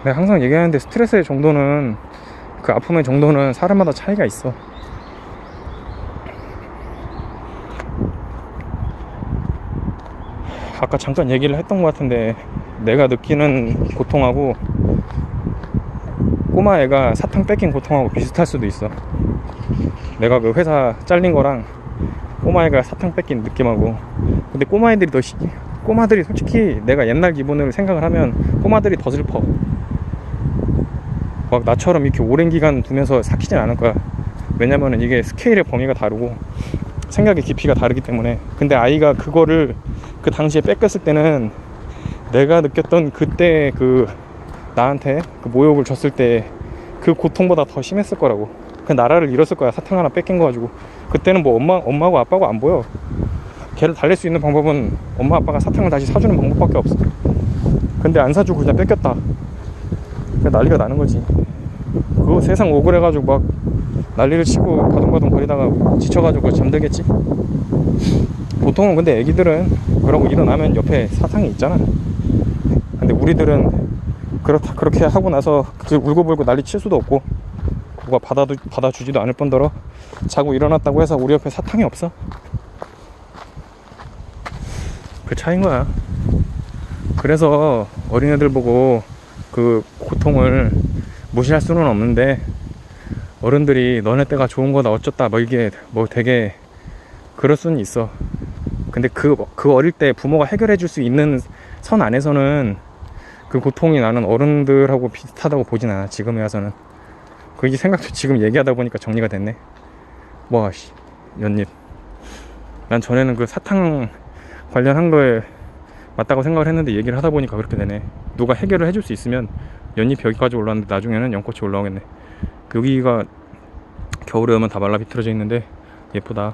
내가 항상 얘기하는데 스트레스의 정도는 그 아픔의 정도는 사람마다 차이가 있어. 아까 잠깐 얘기를 했던 것 같은데 내가 느끼는 고통하고 꼬마애가 사탕 뺏긴 고통하고 비슷할 수도 있어. 내가 그 회사 잘린 거랑 꼬마애가 사탕 뺏긴 느낌하고. 근데 꼬마들이 솔직히 내가 옛날 기분을 생각을 하면 꼬마들이 더 슬퍼. 막 나처럼 이렇게 오랜 기간 두면서 삭히진 않을 거야. 왜냐면은 이게 스케일의 범위가 다르고 생각의 깊이가 다르기 때문에. 근데 아이가 그거를 그 당시에 뺏겼을 때는 내가 느꼈던 그때 그 나한테 그 모욕을 줬을 때 그 고통보다 더 심했을 거라고. 그 나라를 잃었을 거야. 사탕 하나 뺏긴 거 가지고. 그때는 뭐 엄마하고 아빠하고 안 보여. 걔를 달랠 수 있는 방법은 엄마 아빠가 사탕을 다시 사주는 방법밖에 없어. 근데 안 사주고 그냥 뺏겼다. 난리가 나는 거지. 그거 세상 억울해가지고 막 난리를 치고 바둥바둥 거리다가 지쳐가지고 잠들겠지. 보통은. 근데 애기들은 그러고 일어나면 옆에 사탕이 있잖아. 근데 우리들은 그렇게 하고 나서 울고불고 난리 칠 수도 없고 누가 받아주지도 않을 뿐더러 자고 일어났다고 해서 우리 옆에 사탕이 없어. 그 차이인 거야. 그래서 어린애들 보고 그 고통을 무시할 수는 없는데 어른들이 너네 때가 좋은 거다 어쩌다 뭐 이게 뭐 되게 그럴 수는 있어. 근데 그 어릴 때 부모가 해결해 줄 수 있는 선 안에서는 그 고통이 나는 어른들하고 비슷하다고 보진 않아. 지금에 와서는. 그 생각도 지금 얘기하다 보니까 정리가 됐네. 연잎. 난 전에는 그 사탕 관련한 거에 맞다고 생각을 했는데 얘기를 하다 보니까 그렇게 되네. 누가 해결을 해줄 수 있으면 연잎이 여기까지 올라왔는데 나중에는 연꽃이 올라오겠네. 여기가 겨울에 오면 다 말라 비틀어져 있는데 예쁘다.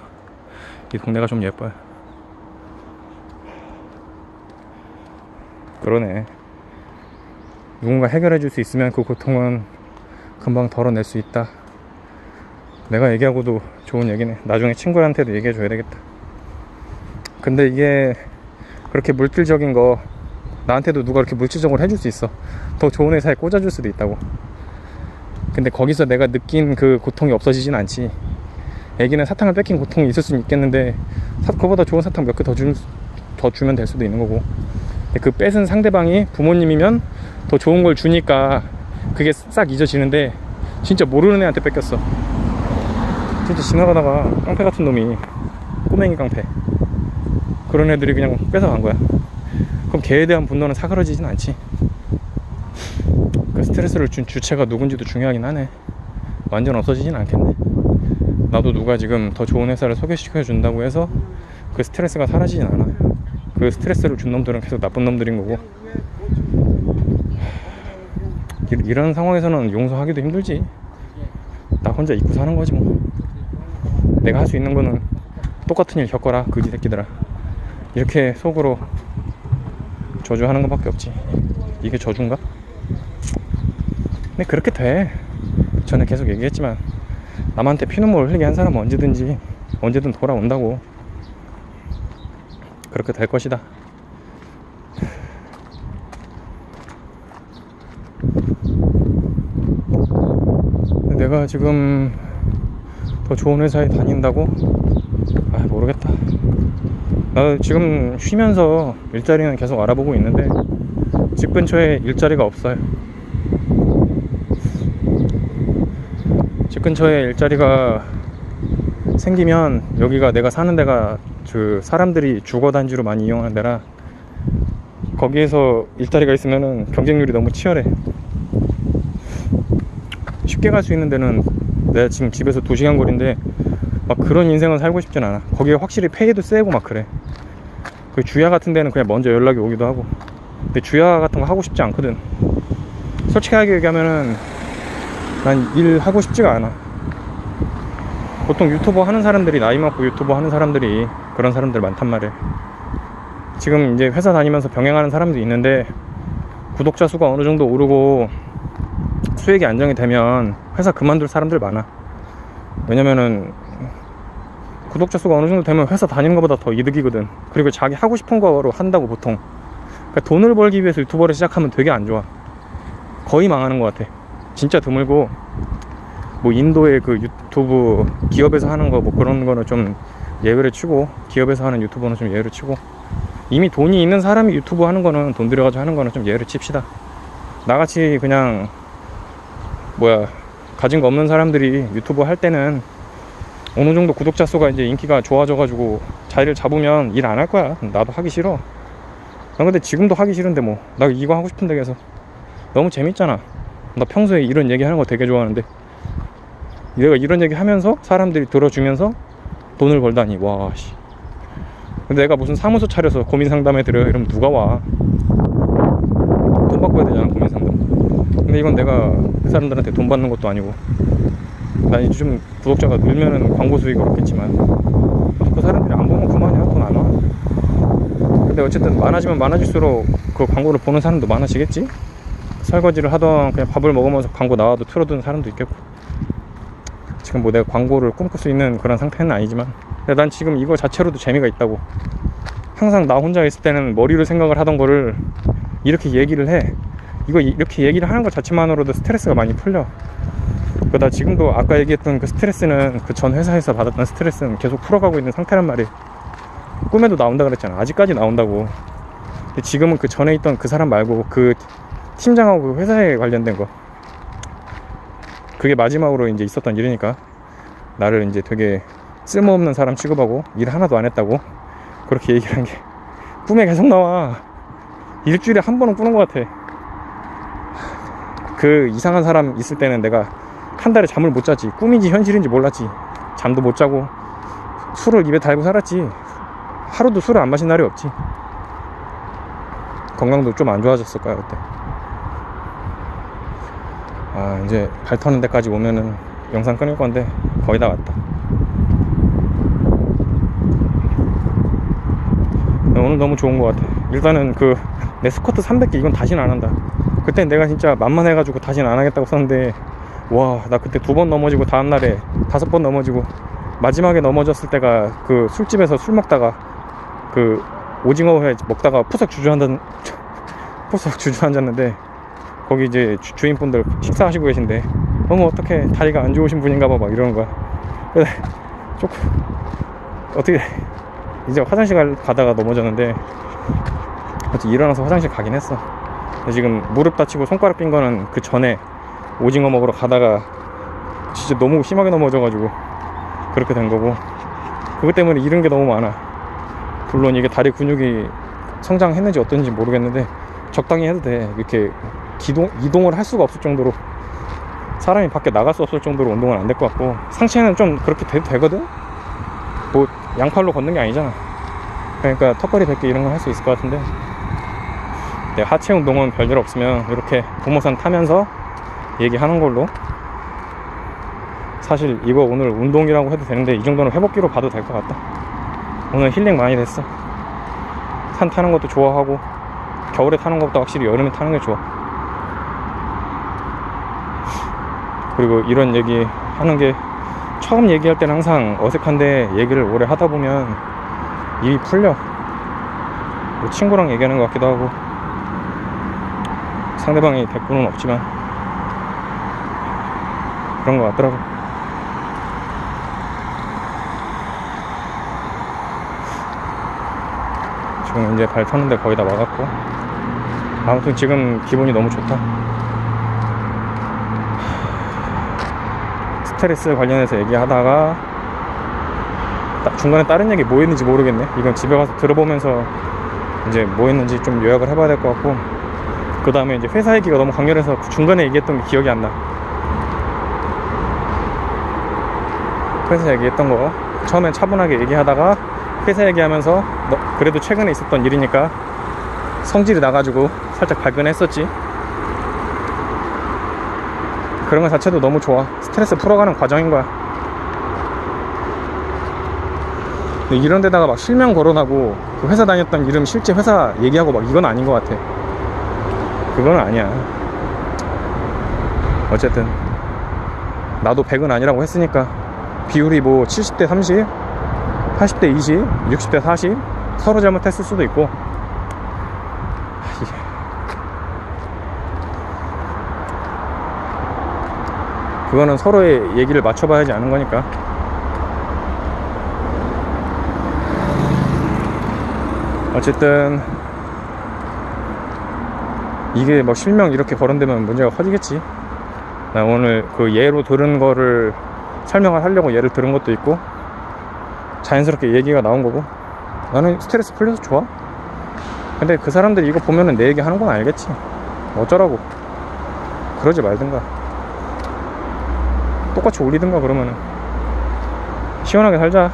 이 동네가 좀 예뻐요. 그러네. 누군가 해결해 줄 수 있으면 그 고통은 금방 덜어낼 수 있다. 내가 얘기하고도 좋은 얘기네. 나중에 친구한테도 얘기해 줘야 되겠다. 근데 이게 그렇게 물질적인 거 나한테도 누가 이렇게 물질적으로 해줄 수 있어. 더 좋은 회사에 꽂아줄 수도 있다고. 근데 거기서 내가 느낀 그 고통이 없어지진 않지. 애기는 사탕을 뺏긴 고통이 있을 수는 있겠는데 그거보다 좋은 사탕 몇 개 더 주면 될 수도 있는 거고. 근데 그 뺏은 상대방이 부모님이면 더 좋은 걸 주니까 그게 싹 잊어지는데 진짜 모르는 애한테 뺏겼어. 진짜 지나가다가 깡패 같은 놈이 꼬맹이 깡패 그런 애들이 그냥 뺏어간 거야. 그럼 걔에 대한 분노는 사그러지진 않지. 그 스트레스를 준 주체가 누군지도 중요하긴 하네. 완전 없어지진 않겠네. 나도 누가 지금 더 좋은 회사를 소개시켜 준다고 해서 그 스트레스가 사라지진 않아. 그 스트레스를 준 놈들은 계속 나쁜 놈들인 거고. 이런 상황에서는 용서하기도 힘들지. 나 혼자 잊고 사는 거지 뭐. 내가 할 수 있는 거는 똑같은 일 겪어라 그지 새끼들아. 이렇게 속으로 저주하는 것밖에 없지. 이게 저주인가? 근데 그렇게 돼. 전에 계속 얘기했지만 남한테 피눈물 흘리게 한 사람은 언제든 돌아온다고. 그렇게 될 것이다. 내가 지금 더 좋은 회사에 다닌다고? 모르겠다. 나 지금 쉬면서 일자리는 계속 알아보고 있는데 집 근처에 일자리가 없어요. 집 근처에 일자리가 생기면 여기가 내가 사는 데가 그 사람들이 주거단지로 많이 이용하는 데라 거기에서 일자리가 있으면은 경쟁률이 너무 치열해. 쉽게 갈 수 있는 데는 내가 지금 집에서 2시간 거리인데 막 그런 인생은 살고 싶진 않아. 거기가 확실히 페이도 세고 막 그래. 그 주야 같은 데는 그냥 먼저 연락이 오기도 하고. 근데 주야 같은 거 하고 싶지 않거든. 솔직하게 얘기하면은 난 일 하고 싶지가 않아. 보통 유튜버 하는 사람들이, 나이 많고 유튜버 하는 사람들이 그런 사람들 많단 말이야. 지금 이제 회사 다니면서 병행하는 사람도 있는데 구독자 수가 어느 정도 오르고 수익이 안정이 되면 회사 그만둘 사람들 많아. 왜냐면은 구독자 수가 어느 정도 되면 회사 다니는 것보다 더 이득이거든. 그리고 자기 하고 싶은 거로 한다고 보통. 그러니까 돈을 벌기 위해서 유튜버를 시작하면 되게 안 좋아. 거의 망하는 것 같아. 진짜 드물고 뭐 인도의 그 유튜브 기업에서 하는 거 뭐 그런 거는 좀 예외를 치고, 기업에서 하는 유튜버는 좀 예외를 치고, 이미 돈이 있는 사람이 유튜브 하는 거는, 돈 들여가지고 하는 거는 좀 예외를 칩시다. 나같이 그냥 가진 거 없는 사람들이 유튜브 할 때는 어느 정도 구독자 수가 이제 인기가 좋아져가지고 자리를 잡으면 일 안 할 거야. 나도 하기 싫어. 난 근데 지금도 하기 싫은데 뭐 나 이거 하고 싶은데 계속. 너무 재밌잖아. 나 평소에 이런 얘기 하는 거 되게 좋아하는데 내가 이런 얘기 하면서 사람들이 들어주면서 돈을 벌다니. 와 씨. 근데 내가 무슨 사무소 차려서 고민 상담해 드려요 이러면 누가 와. 돈 받고 해야 되잖아 고민 상담. 근데 이건 내가 그 사람들한테 돈 받는 것도 아니고. 난 이제 좀 구독자가 늘면은 광고 수익이 그렇겠지만 그 사람들이 안 보면 그만이야. 돈 안 와. 근데 어쨌든 많아지면 많아질수록 그 광고를 보는 사람도 많아지겠지. 설거지를 하던 그냥 밥을 먹으면서 광고 나와도 틀어두는 사람도 있겠고. 지금 뭐 내가 광고를 꿈꿀 수 있는 그런 상태는 아니지만 근데 난 지금 이거 자체로도 재미가 있다고. 항상 나 혼자 있을 때는 머리로 생각을 하던 거를 이렇게 얘기를 해. 이거 이렇게 얘기를 하는 것 자체만으로도 스트레스가 많이 풀려. 나 지금도 아까 얘기했던 그 스트레스는 그 전 회사에서 받았던 스트레스는 계속 풀어가고 있는 상태란 말이에요. 꿈에도 나온다 그랬잖아. 아직까지 나온다고. 근데 지금은 그 전에 있던 그 사람 말고 그 팀장하고 그 회사에 관련된 거, 그게 마지막으로 이제 있었던 일이니까 나를 이제 되게 쓸모없는 사람 취급하고 일 하나도 안 했다고 그렇게 얘기를 한 게 꿈에 계속 나와. 일주일에 한 번은 꾸는 것 같아. 그 이상한 사람 있을 때는 내가 한 달에 잠을 못 자지. 꿈인지 현실인지 몰랐지. 잠도 못 자고 술을 입에 달고 살았지. 하루도 술을 안 마신 날이 없지. 건강도 좀 안 좋아졌을 거야 그때. 이제 발 터는 데까지 오면은 영상 끊을 건데 거의 다 왔다. 오늘 너무 좋은 것 같아. 일단은 그 내 스쿼트 300개 이건 다시는 안 한다. 그때 내가 진짜 만만해가지고 다시는 안 하겠다고 썼는데 와, 나 그때 2번 넘어지고 다음날에 5번 넘어지고 마지막에 넘어졌을 때가 그 술집에서 술 먹다가 그 오징어회 먹다가 푸석 주저앉았는데 거기 이제 주인분들 식사하시고 계신데 어머 어떡해 다리가 안 좋으신 분인가 봐 막 이러는 거야. 그래서 조금 어떻게 이제 화장실 가다가 넘어졌는데 어떻게 일어나서 화장실 가긴 했어. 근데 지금 무릎 다치고 손가락 삔 거는 그 전에 오징어 먹으러 가다가 진짜 너무 심하게 넘어져가지고 그렇게 된 거고, 그것 때문에 잃은 게 너무 많아. 물론 이게 다리 근육이 성장했는지 어떤지 모르겠는데 적당히 해도 돼. 이렇게 이동을 할 수가 없을 정도로, 사람이 밖에 나갈 수 없을 정도로 운동은 안 될 것 같고, 상체는 좀 그렇게 돼도 되거든. 뭐 양팔로 걷는 게 아니잖아. 그러니까 턱걸이 100개 이런 거 할 수 있을 것 같은데, 내 하체 운동은 별일 없으면 이렇게 부모산 타면서 얘기하는 걸로 사실 이거 오늘 운동이라고 해도 되는데 이 정도는 회복기로 봐도 될 것 같다. 오늘 힐링 많이 됐어. 산 타는 것도 좋아하고 겨울에 타는 것보다 확실히 여름에 타는 게 좋아. 그리고 이런 얘기 하는 게 처음 얘기할 때는 항상 어색한데 얘기를 오래 하다 보면 입이 풀려. 뭐 친구랑 얘기하는 것 같기도 하고 상대방이 대꾸는 없지만 그런 것 같더라고. 지금 이제 발 탔는데 거의 다 막았고, 아무튼 지금 기분이 너무 좋다. 스트레스 관련해서 얘기하다가 중간에 다른 얘기 뭐 했는지 모르겠네. 이건 집에 가서 들어보면서 이제 뭐 했는지 좀 요약을 해봐야 될 것 같고, 그 다음에 이제 회사 얘기가 너무 강렬해서 중간에 얘기했던 게 기억이 안 나. 회사 얘기했던 거 처음엔 차분하게 얘기하다가 회사 얘기하면서 그래도 최근에 있었던 일이니까 성질이 나가지고 살짝 발끈했었지. 그런 거 자체도 너무 좋아. 스트레스 풀어가는 과정인 거야. 근데 이런 데다가 막 실명 거론하고 그 회사 다녔던 이름 실제 회사 얘기하고 막 이건 아닌 것 같아. 그건 아니야. 어쨌든 나도 100은 아니라고 했으니까 비율이 뭐 70대 30, 80대 20, 60대 40 서로 잘못했을 수도 있고, 그거는 서로의 얘기를 맞춰봐야지 아는 거니까. 어쨌든 이게 뭐 실명 이렇게 거론되면 문제가 커지겠지. 나 오늘 그 예로 들은 거를 설명을 하려고 예를 들은 것도 있고 자연스럽게 얘기가 나온 거고, 나는 스트레스 풀려서 좋아. 근데 그 사람들이 이거 보면은 내 얘기 하는 건 알겠지. 어쩌라고. 그러지 말든가 똑같이 올리든가. 그러면은 시원하게 살자.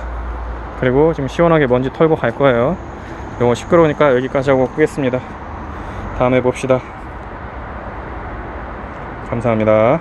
그리고 지금 시원하게 먼지 털고 갈 거예요. 이거 시끄러우니까 여기까지 하고 끄겠습니다. 다음에 봅시다. 감사합니다.